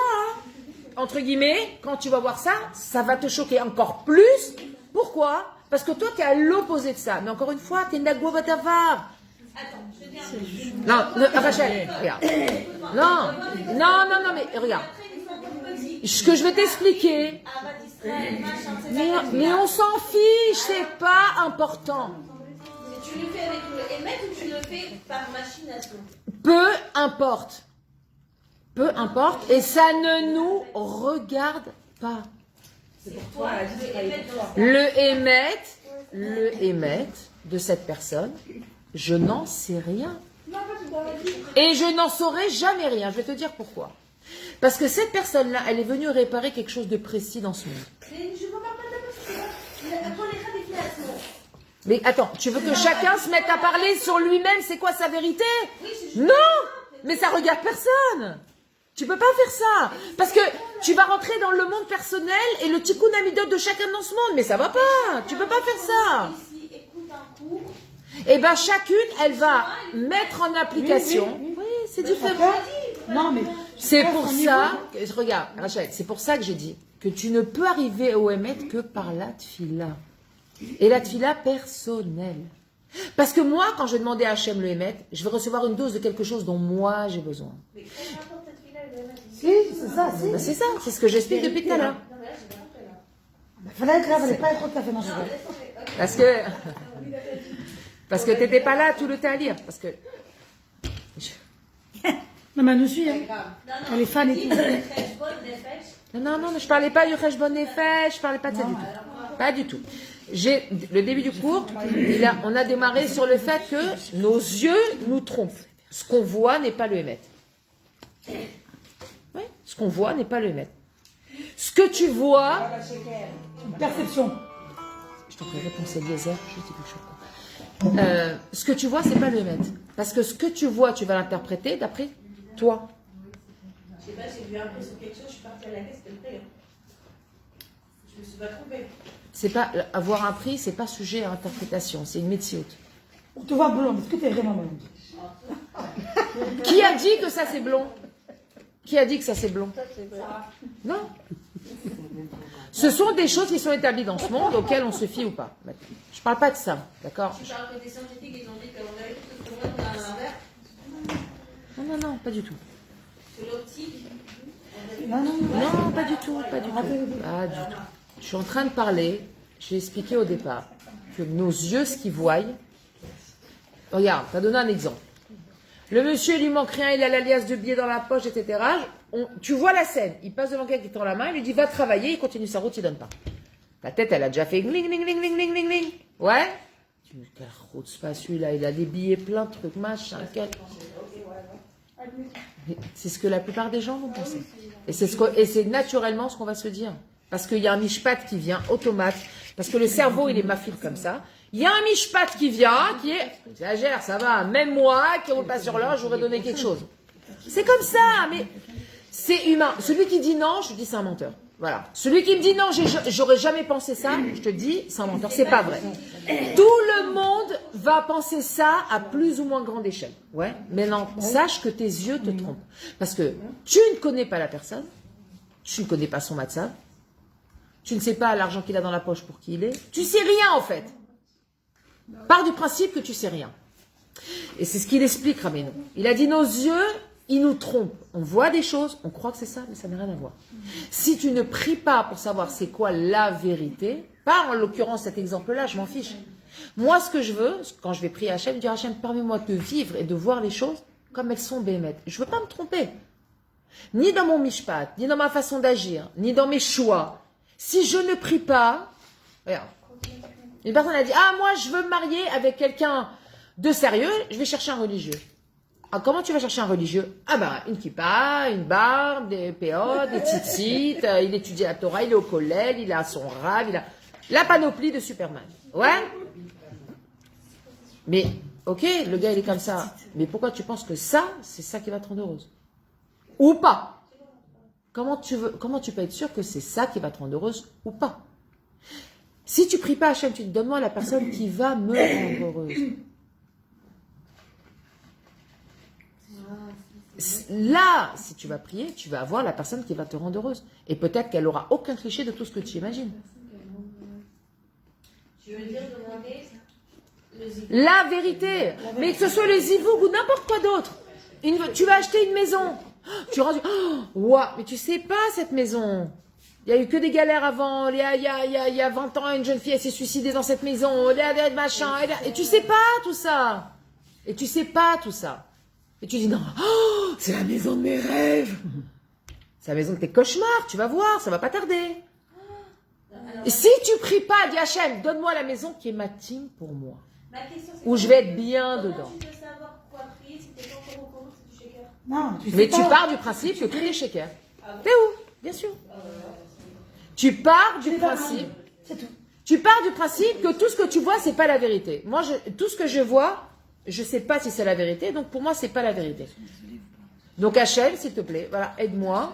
entre guillemets, quand tu vas voir ça, ça va te choquer encore plus. Pourquoi? Parce que toi, tu es à l'opposé de ça. Mais encore une fois, tu es Nagwa Batavar. Attends, je te dis un truc. Non, Rachel, regarde. Non, mais regarde. Ce que je vais t'expliquer. Mais on s'en fiche, c'est pas important. Tu le fais avec le émettre ou tu le fais par machination? Peu importe. Peu importe. Et ça ne nous regarde pas. C'est toi, le émettre dans Le émettre de cette personne, je n'en sais rien. Et je n'en saurai jamais rien. Je vais te dire pourquoi. Parce que cette personne-là, elle est venue réparer quelque chose de précis dans ce monde. Je ne parle pas de la personne. Mais attends, tu veux que chacun se mette à parler sur lui-même, c'est quoi sa vérité? Non, mais ça regarde personne. Tu peux pas faire ça. Parce que tu vas rentrer dans le monde personnel et le tikkun amidot de chacun dans ce monde. Mais ça va pas. Tu peux pas faire ça. Ici, écoute un cours. Eh bien, chacune, elle va mettre en application. Oui, c'est différent. Non, mais. C'est pour ça, regarde, Rachel, c'est pour ça que j'ai dit que tu ne peux arriver au Hémet que par la tfila. Et la tfila personnelle. Parce que moi, quand je vais demander à Hachem le Hémet, je vais recevoir une dose de quelque chose dont moi j'ai besoin. Mais quel rapport cette fille-là, le émettre? Si, c'est ça, si. Ben, c'est ça, c'est ce que j'explique depuis tout à l'heure. Non, mais là, j'ai pas compris, là. Il fallait être là, il fallait pas être au café manger. Non, laisse tomber. Ok. Parce que t'étais pas là tout le temps à lire. Parce que Non, mais elle nous suit, hein. Non, Elle est fan et tout. non, je parlais pas du Cheshbon Nefesh, je parlais pas de ça du tout. Pas du tout. Le début du cours, on a démarré sur le fait que nos yeux nous trompent. Ce qu'on voit n'est pas le Hémet. Oui, Ce qu'on voit n'est pas le Emet. Ce que tu vois... Perception. Je t'en prie, réponse Eliezer, je dis quelque chose. Ce que tu vois, c'est pas le Emet. Parce que ce que tu vois, tu vas l'interpréter d'après toi. Je sais pas, j'ai vu un prix sur quelque chose, je suis partie à la caisse, c'était le prix. Je me suis pas trompée. C'est pas avoir un prix, c'est pas sujet à interprétation, c'est une médecine. On te voit blonde. Est-ce que tu es vraiment blonde? Qui a dit que ça c'est blond? Qui a dit que ça c'est blond? Non. Ce sont des choses qui sont établies dans ce monde auxquelles on se fie ou pas. Je parle pas de ça, d'accord? Je parle que des scientifiques, ils ont dit qu'on avait tout ce qu'on a dans un verre. Non, pas du tout. Sur l'optique. Non, pas du tout, pas du tout. Pas du tout. Je suis en train de parler, j'ai expliqué au départ que nos yeux, ce qu'ils voient... Regarde, tu as donné un exemple. Le monsieur, il lui manque rien, il a l'alias de billets dans la poche, etc. Tu vois la scène, il passe devant quelqu'un qui tend la main, il lui dit va travailler, il continue sa route, il donne pas. La tête, elle a déjà fait gling, gling, gling, gling, gling, gling, gling. Ouais. Tu me dis, quelle route c'est pas celui-là, il a des billets plein de trucs, machin, c'est ce que la plupart des gens vont penser. Et c'est naturellement ce qu'on va se dire. Parce qu'il y a un mishpat qui vient automate. Parce que le cerveau, il est mafile comme ça. Il y a un mishpat qui vient, qui est... J'exagère, ça va. Même moi, qui roule pas sur l'or, j'aurais donné quelque chose. C'est comme ça, mais c'est humain. Celui qui dit non, je dis c'est un menteur. Voilà. Celui qui me dit non, j'aurais jamais pensé ça, je te dis, c'est un menteur. C'est pas vrai. Tout le monde va penser ça à plus ou moins grande échelle. Ouais. Mais non, sache que tes yeux te trompent. Parce que tu ne connais pas la personne, tu ne connais pas son matzav, tu ne sais pas l'argent qu'il a dans la poche pour qui il est, tu sais rien en fait. Pars du principe que tu sais rien. Et c'est ce qu'il explique, Rabbeinu. Il a dit nos yeux, ils nous trompent. On voit des choses, on croit que c'est ça, mais ça n'a rien à voir. Si tu ne pries pas pour savoir c'est quoi la vérité, pas en l'occurrence cet exemple-là, je m'en fiche. Moi, ce que je veux, quand je vais prier à Hachem, dire Hachem, permets-moi de vivre et de voir les choses comme elles sont bémettes. Je ne veux pas me tromper. Ni dans mon mishpat, ni dans ma façon d'agir, ni dans mes choix. Si je ne prie pas, regarde. Une personne a dit, ah, moi, je veux me marier avec quelqu'un de sérieux, je vais chercher un religieux. Ah, comment tu vas chercher un religieux? Ah ben, une kippa, une barbe, des péotes, des tzitzit, il étudie la Torah, il est au collège, il a son rave, il a la panoplie de Superman. Ouais? Mais, ok, le gars, il est comme ça. Mais pourquoi tu penses que ça, c'est ça qui va te rendre heureuse? Ou pas? Comment tu peux être sûr que c'est ça qui va te rendre heureuse ou pas? Si tu pries pas à Hachem, tu te donnes-moi la personne qui va me rendre heureuse. Là, si tu vas prier, tu vas avoir la personne qui va te rendre heureuse. Et peut-être qu'elle aura aucun cliché de tout ce que tu imagines. Tu veux dire demander le zivouk. La vérité. Mais que ce soit le zivouk ou n'importe quoi d'autre. Tu vas acheter une maison. Tu rentres, ouah, mais tu sais pas cette maison. Il y a eu que des galères avant. Il y a 20 ans, une jeune fille, elle s'est suicidée dans cette maison. Machin. Et tu sais pas tout ça. Et tu sais pas tout ça. Et tu dis non, c'est la maison de mes rêves. C'est la maison de tes cauchemars. Tu vas voir, ça va pas tarder. Et si tu pries pas, dis Hachem, donne-moi la maison qui est ma team pour moi. Ma question, c'est Où je vais être bien dedans. Comment tu peux savoir quoi prier si t'es pas encore au courant que c'est du shaker? Non, tu sais Mais pas. tu pars du principe que tout est shaker. T'es où? Bien sûr. Tu pars du principe. C'est tout. Tu pars du principe que tout ce que tu vois, c'est pas la vérité. Moi, tout ce que je vois, je sais pas si c'est la vérité, donc pour moi, c'est pas la vérité. Donc Hachem, s'il te plaît, voilà, aide-moi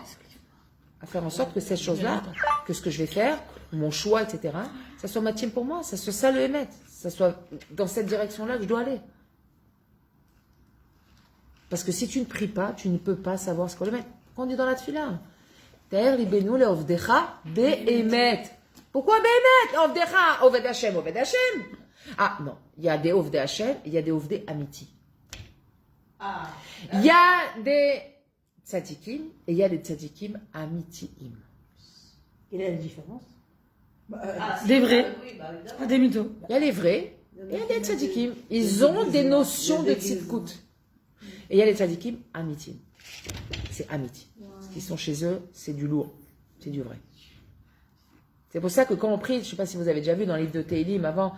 à faire en sorte que cette chose-là, que ce que je vais faire, mon choix, etc., ça soit ma team pour moi, ça soit ça le émet, ça soit dans cette direction-là que je dois aller. Parce que si tu ne pries pas, tu ne peux pas savoir ce qu'on le met. Quand on dit dans la tefila, Ta'er libenu leovdecha be'emet. Pourquoi be'emet? Ovdecha, oved Hashem, oved Hashem. Ah non, il y a des ovde Hashem, il y a des ovde amiti. Il y a des tzadikim et il y a des tzadikim amitiim. Quelle est la différence? Des vrais, Oui, bah, évidemment. pas des mythos. Il y a les vrais et il y a des tzadikim. Ils ont des notions de tzidkut. Et il y a les tzadikim amitim. C'est amiti. Ce qui sont chez eux, c'est du lourd. C'est du vrai. C'est pour ça que quand on prie, je ne sais pas si vous avez déjà vu dans le livre de Tehillim avant,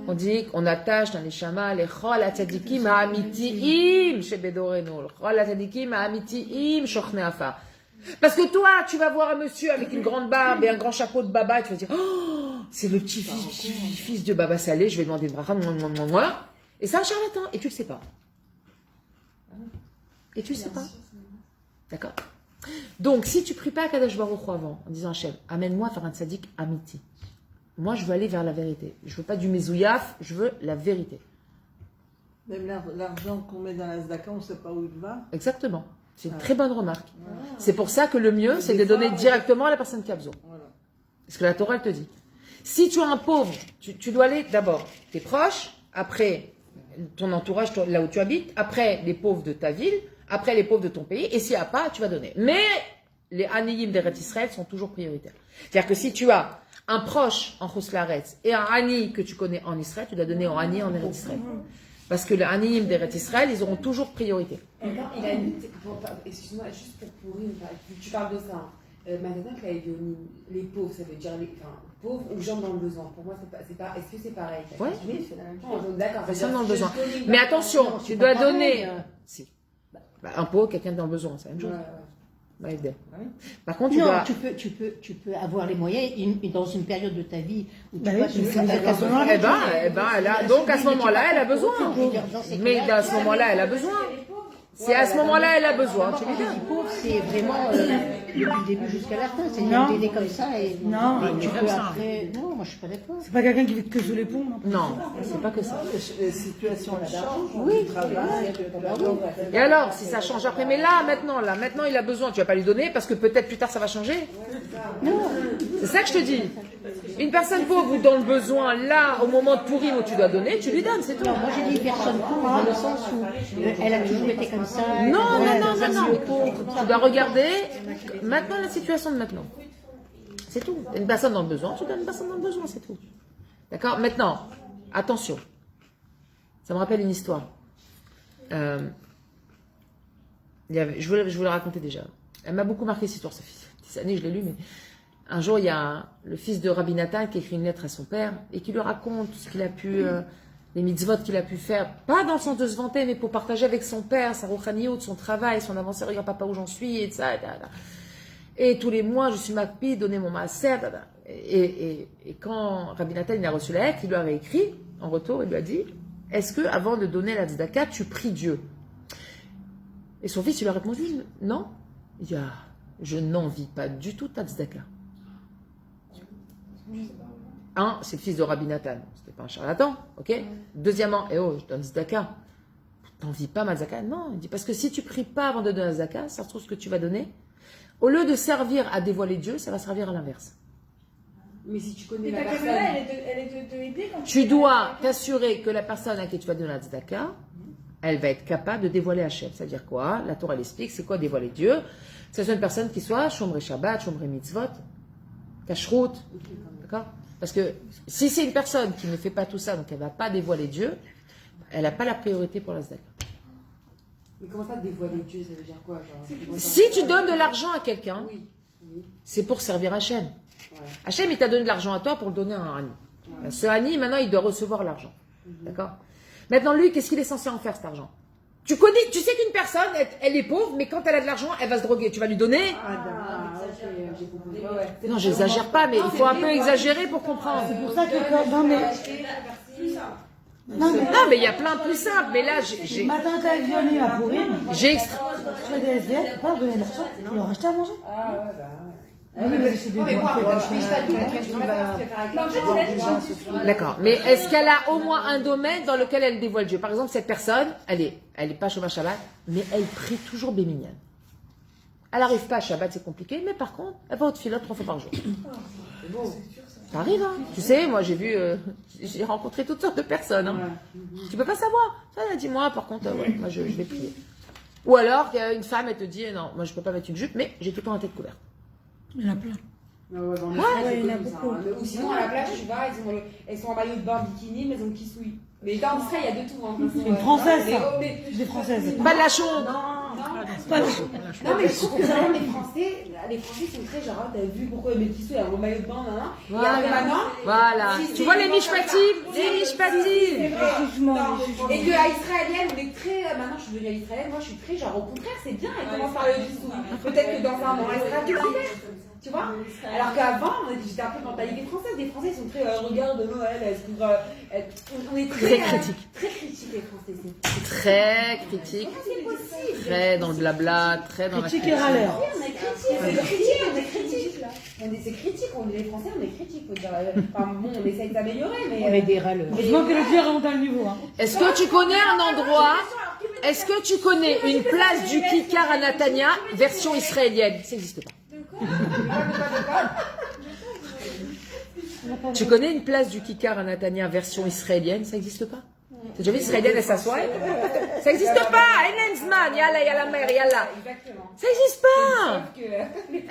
on dit qu'on attache dans les shamas les chol tzadikim ha'amitiim shebedorenu, chol tzadikim ha'amitiim shochne afar. Parce que toi, tu vas voir un monsieur avec une grande barbe et un grand chapeau de baba et tu vas dire, oh, c'est le petit-fils de Baba Salé, je vais demander une bracha, moi. Et c'est un charlatan, et tu le sais pas. Et tu le sais pas. D'accord? Donc, si tu pries pas à Kadosh Baruch Hu avant, en disant Hachem, amène-moi vers un tzaddik amiti. Moi, je veux aller vers la vérité. Je veux pas du mezouillaf, je veux la vérité. Même l'argent qu'on met dans la Zdaka, on ne sait pas où il va. Exactement. C'est une très bonne remarque. C'est pour ça que le mieux, c'est de donner directement à la personne qui a besoin. Voilà. Parce que la Torah, elle te dit. Si tu as un pauvre, tu dois aller d'abord tes proches, après ton entourage, là où tu habites, après les pauvres de ta ville, après les pauvres de ton pays, et s'il n'y a pas, tu vas donner. Mais les Aniyim d'Eretz Israël sont toujours prioritaires. C'est-à-dire que si tu as un proche en Chouslaretz et un Ani que tu connais en Israël, tu dois donner en Ani en Eretz Israël. Parce que les Aniyim d'Eretz Israël, ils auront toujours priorité. Il a une... Excuse-moi, juste pour pourrir, tu parles de ça. Maintenant, les pauvres, ça veut dire pauvres ou gens dans le besoin. Pour moi, c'est pas. Est-ce que c'est pareil? Oui, c'est la même chose. D'accord. Personne dans le besoin. Mais attention, tu dois donner. Si. Un pauvre, quelqu'un dans le besoin, c'est la même chose. Par contre, tu peux avoir les moyens dans une période de ta vie où tu donc à ce moment-là, elle a besoin. Mais à ce moment-là, elle a besoin. Si à ce moment-là, elle a besoin, tu lui donnes. C'est vraiment depuis le début jusqu'à la fin. C'est une télé comme ça. Et tu peux après. Non, moi je suis pas d'accord. C'est pas quelqu'un qui vit que sous les ponts, non? Non, c'est pas que ça. Les situations changent. Oui, travail. Et alors, si ça change après, mais là, maintenant, il a besoin, tu vas pas lui donner parce que peut-être plus tard ça va changer. C'est ça que je te dis. Une personne pauvre ou dans le besoin, là, au moment de pourrir où tu dois donner, tu lui donnes, c'est tout. Non, moi j'ai dit personne pauvre dans le sens où elle a toujours été comme ça. Non. Tu dois regarder maintenant la situation de maintenant. C'est tout. Une personne dans le besoin, tu donnes une personne dans le besoin, c'est tout. D'accord? Maintenant, attention. Ça me rappelle une histoire. Je vous l'ai raconté déjà. Elle m'a beaucoup marqué cette histoire, ça fait 10 années, je l'ai lu, mais un jour, il y a le fils de Rabbi Nathan qui écrit une lettre à son père et qui lui raconte tout ce qu'il a pu, les mitzvot qu'il a pu faire, pas dans le sens de se vanter, mais pour partager avec son père, sa rouchaniout, son travail, son avancée, regarde papa où j'en suis, et ça, et tous les mois, je suis makpi, donner mon maaser, et quand Rabbi Nathan il a reçu la lettre, il lui a réécrit, en retour, il lui a dit, est-ce que avant de donner la tzedaka, tu pries Dieu? Et son fils, il lui a répondu, non. Il dit, je n'envie pas du tout ta tzedaka. Un, c'est le fils de Rabbi Nathan, c'était pas un charlatan, ok? Deuxièmement, je donne tzedaka. T'envies pas ma tzedaka? Non, il dit, parce que si tu pries pas avant de donner la tzedaka, ça se trouve ce que tu vas donner. Au lieu de servir à dévoiler Dieu, ça va servir à l'inverse. Mais si tu connais Et la ta personne... caméra, elle est de aider quand Tu dois t'assurer que la personne à qui tu vas donner la tzedaka, elle va être capable de dévoiler Hachem. C'est-à-dire quoi? La Torah, elle explique, c'est quoi dévoiler Dieu? C'est une personne qui soit Shomrei Shabbat, Shomrei Mitzvot, Kashrut, d'accord? Parce que si c'est une personne qui ne fait pas tout ça, donc elle ne va pas dévoiler Dieu, elle n'a pas la priorité pour la tzedaka. Mais comment ça, dévoiler Dieu, ça veut dire quoi? Si tu donnes de l'argent à quelqu'un, c'est pour servir Hachem. Hachem, il t'a donné de l'argent à toi pour le donner à un Ani. Ce Ani, maintenant, il doit recevoir l'argent. D'accord? Maintenant, lui, qu'est-ce qu'il est censé en faire, cet argent? Tu sais qu'une personne, elle est pauvre, mais quand elle a de l'argent, elle va se droguer. Tu vas lui donner? Non, j'exagère pas, mais il faut un peu exagérer pour comprendre. C'est pour ça que Non, mais il y a plein de plus simples. Mais là, ma tante elle est venue à Pourim. J'ai extrait. Je fais des SDF, pas donner l'argent, tu leur acheter à manger. D'accord. Mais est-ce qu'elle a au moins un domaine dans lequel elle dévoile Dieu? Par exemple, cette personne, elle est pas Shomar Shabbat, mais elle prie toujours Béminyan. Elle n'arrive pas à Shabbat, c'est compliqué, mais par contre, elle va au tefilot 3 fois par jour. Ça arrive, hein. Tu sais, moi j'ai rencontré toutes sortes de personnes. Hein. Tu peux pas savoir. Ça, elle a dit, moi, par contre, moi je vais prier. Ou alors, une femme, elle te dit, non, moi je peux pas mettre une jupe, mais j'ai tout le temps la tête couverte. Il y en a plein. Il y en a beaucoup. Ou sinon, à la plage, tu vas, elles sont en maillot de bain bikini, mais elles ont qui souillent. Mais dans Israël, il y a de tout. Hein. C'est une française, ça. Des françaises. Pas de la chaude. Non. Non, mais je trouve que vraiment les Français sont très genre, t'as vu pourquoi mes petits sous, un maillot de bain, nan, nan. Voilà. Et maintenant, Voilà. si Tu c'est- vois les mishpatim? Les mishpatim. C'est vrai. Non. Et qu'à Israélienne, on est très. Maintenant, je suis devenue israélienne, moi je suis très genre, au contraire, c'est bien, elle commence par le dessous. Peut-être que dans un moment, elle sera plus super. Tu vois? Alors qu'avant, j'étais un peu mentalité française. Les Français sont très. Regarde, elle se couvre. On est Très critique. Très critique, les Français. Très critique. Comment c'est possible? Très dans le blabla, très dans la Critique et râleur. On est critique, on est critique là. C'est critique, on est les Français, on est critique, faut dire. Enfin bon, on essaye de s'améliorer, mais. On est des râleurs. Heureusement que le Dieu remonte le niveau. Hein. Est-ce que tu connais un endroit? Est-ce que tu connais une place du Kikar à Natania version israélienne? Ça n'existe pas. Tu connais une place du Kikar à Natania version israélienne? Ça n'existe pas. T'as déjà vu israélienne, elle s'assoit? Ça n'existe pas. Enensman, yalla, yalla, mer, yalla. Exactement. Ça n'existe pas. Sauf que.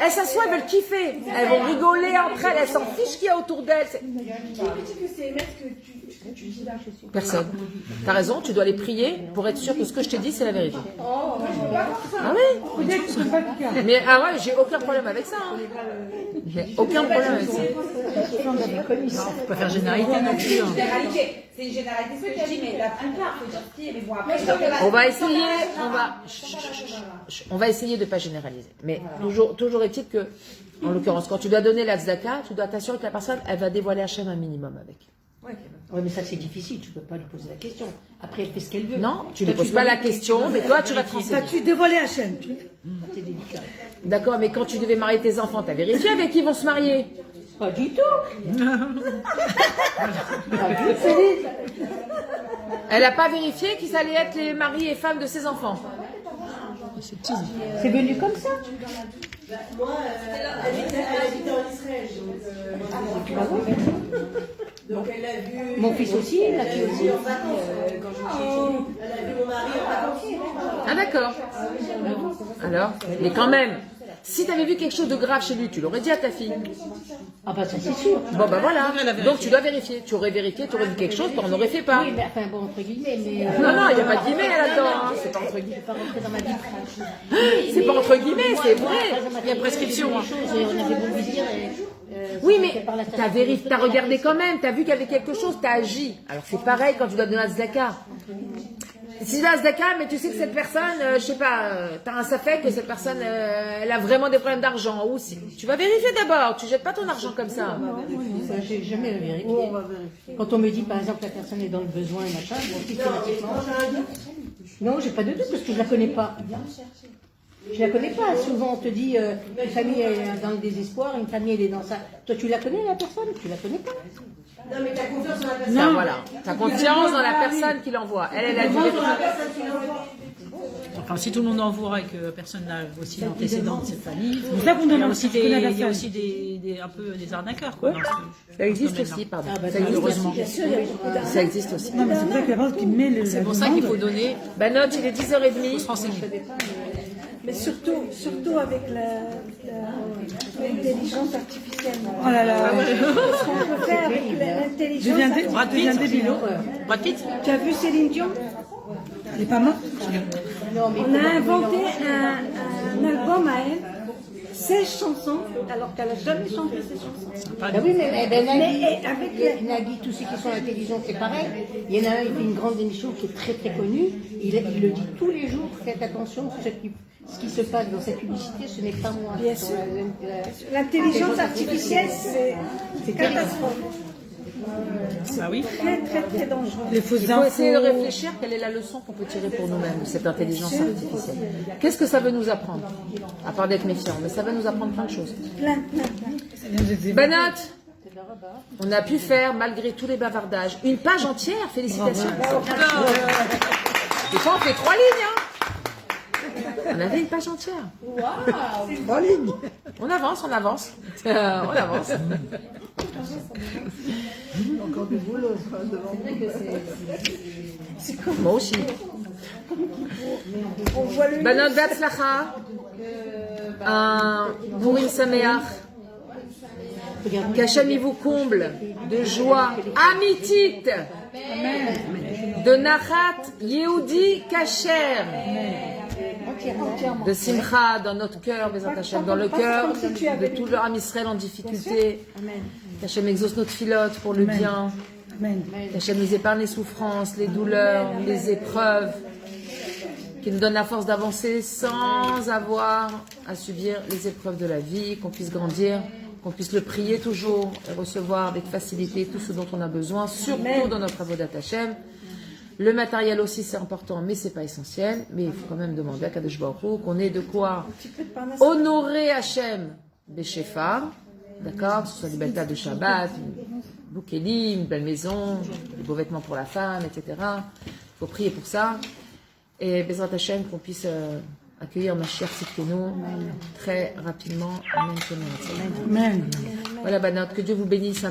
Elles s'assoient, elles veulent kiffer. Elles vont rigoler entre elles, elles s'en fichent qu'il y a autour d'elles. Qui me dit que c'est mettre que tu dis là, je suis. Personne. T'as raison, tu dois les prier pour être sûr que ce que je t'ai dit, c'est la vérité. Oh, moi je peux pas voir ça. Ah oui? Peut-être que c'est pas le cas. Mais ah ouais, j'ai aucun problème avec ça. Hein. J'ai aucun problème avec ça. On peut pas faire généralité non plus. hein. Généralité. C'est une généralité ce que je dis, mais la plupart, faut dire si, mais bon après. On va essayer, on va essayer de pas généraliser. Mais toujours est-il que, en l'occurrence, quand tu dois donner la tzedaka, tu dois t'assurer que la personne, elle va dévoiler Hachem un minimum avec. Oui, mais ça c'est difficile, tu peux pas lui poser la question. Après, elle fait ce qu'elle veut. Non, tu ne Toi, poses pas la question, mais toi, tu vas te renseigner. T'as-tu dévoilé la chaîne? C'est délicat. D'accord, mais quand tu devais marier tes enfants, t'as vérifié avec qui ils vont se marier? Pas du tout. Elle n'a pas vérifié qu'ils allaient être les maris et femmes de ses enfants. C'est venu comme ça. Moi, elle habitait en Israël, donc elle a vu. Mon fils aussi, la fille aussi. En vacances, quand je suis chez elle a vu mon mari en vacances. Ah d'accord. Alors, mais quand même, si tu avais vu quelque chose de grave chez lui, tu l'aurais dit à ta fille. Ah bah ça c'est sûr. Bon bah voilà. Donc tu dois vérifier. Tu aurais vérifié, tu aurais vu quelque chose, tu n'en aurais fait pas. Oui, mais enfin bon, entre guillemets, mais... Non, il n'y a pas de guillemets là-dedans. Hein. C'est pas entre Je guillemets. vais pas rentrer dans ma vie. C'est pas entre guillemets, c'est vrai. Il y a prescription. On avait beau lui dire... Oui, mais t'as vérifié, t'as regardé quand même, t'as vu qu'il y avait quelque chose, t'as agi. Alors c'est pareil quand tu dois donner un tzedaka. Si tu donnes un tzedaka, mais tu sais que cette personne, je sais pas, t'as un safek que cette personne, elle a vraiment des problèmes d'argent. Ou si, tu vas vérifier d'abord, tu jettes pas ton argent comme ça. Ça, j'ai jamais vérifié. Quand on me dit par exemple la personne est dans le besoin et machin, bon, systématiquement. Non, j'ai pas de doute parce que je la connais pas. Je la connais pas. Souvent on te dit une famille est dans le désespoir, une famille elle est dans ça. Toi tu la connais la personne? Tu la connais pas. Non, mais t'as confiance dans la personne. Ça, voilà. T'as confiance dans la personne qui l'envoie. Elle a dit. Enfin, si tout le monde envoie et que personne n'a aussi l'antécédent de cette famille, C'est ça qu'on il y a demande. aussi Tu connais la il y a personne. aussi un peu des arnaqueurs. Quoi, dans ce- Ça existe domaine-là. aussi, pardon. bah, Ça existe heureusement. aussi. Bien sûr, il y a beaucoup d'argent. Ça existe aussi. Non, mais c'est vrai que la personne qui met le. C'est pour ça qu'il faut donner, Bah note, il est 10h30. se renseigner. Mais surtout avec l'intelligence artificielle. Oh là là. Ce qu'on peut faire avec Je l'intelligence viens artificielle. débile. Brad Pitt. Tu as vu Céline Dion? Elle est pas morte. On a inventé un album à elle, 16 chansons, alors qu'elle n'a jamais chanté ces chansons. Ah oui, mais Mais avec Nagui, tous ceux qui sont intelligents, c'est pareil. Il y en a un, il fait une grande émission qui est très très connue. Il le dit tous les jours, faites attention, ce qui se passe dans cette publicité, ce n'est pas moi. Bien sûr. L'intelligence artificielle, c'est catastrophe. Ah oui. Très très très dangereux. Les fausses Il faut essayer de infos. réfléchir quelle est la leçon qu'on peut tirer pour nous-mêmes de cette intelligence artificielle. Qu'est-ce que ça veut nous apprendre? À part d'être méfiant, mais ça va nous apprendre plein de choses. Plein. Banat, on a pu faire, malgré tous les bavardages, une page entière. Félicitations. Des fois, on fait 3 lignes. Hein. On avait une page entière. Waouh! 3 lignes. On avance. On avance. Encore du boulot, ça, devant. Moi aussi. On voit le Banot Batzlacha. Un Purim Sameach. Qu'Hachem il vous comble de joie amitite, de Nachat Yehudi Kacher. Entièrement. de simcha dans notre cœur, Bezrat Hashem, dans le cœur de tout le Ham Israël en difficulté. Qu'Hachem exauce notre filote pour le bien. Qu'Hachem nous épargne les souffrances, les douleurs, les épreuves. Qui nous donne la force d'avancer sans avoir à subir les épreuves de la vie, qu'on puisse grandir, qu'on puisse le prier toujours et recevoir avec facilité tout ce dont on a besoin, surtout dans notre avodat Hashem. Le matériel aussi c'est important, mais c'est pas essentiel. Mais il faut quand même demander à Kadosh Baruch Hu qu'on ait de quoi honorer Hashem Béchefar, d'accord, que ce soit des belles tables de Shabbat, une bouquelie, une belle maison, des beaux vêtements pour la femme, etc. Il faut prier pour ça. Et Bezrat Hashem, qu'on puisse accueillir Mashiach Tzidkenu très rapidement. Amen. Amen. Voilà, Banot, que Dieu vous bénisse.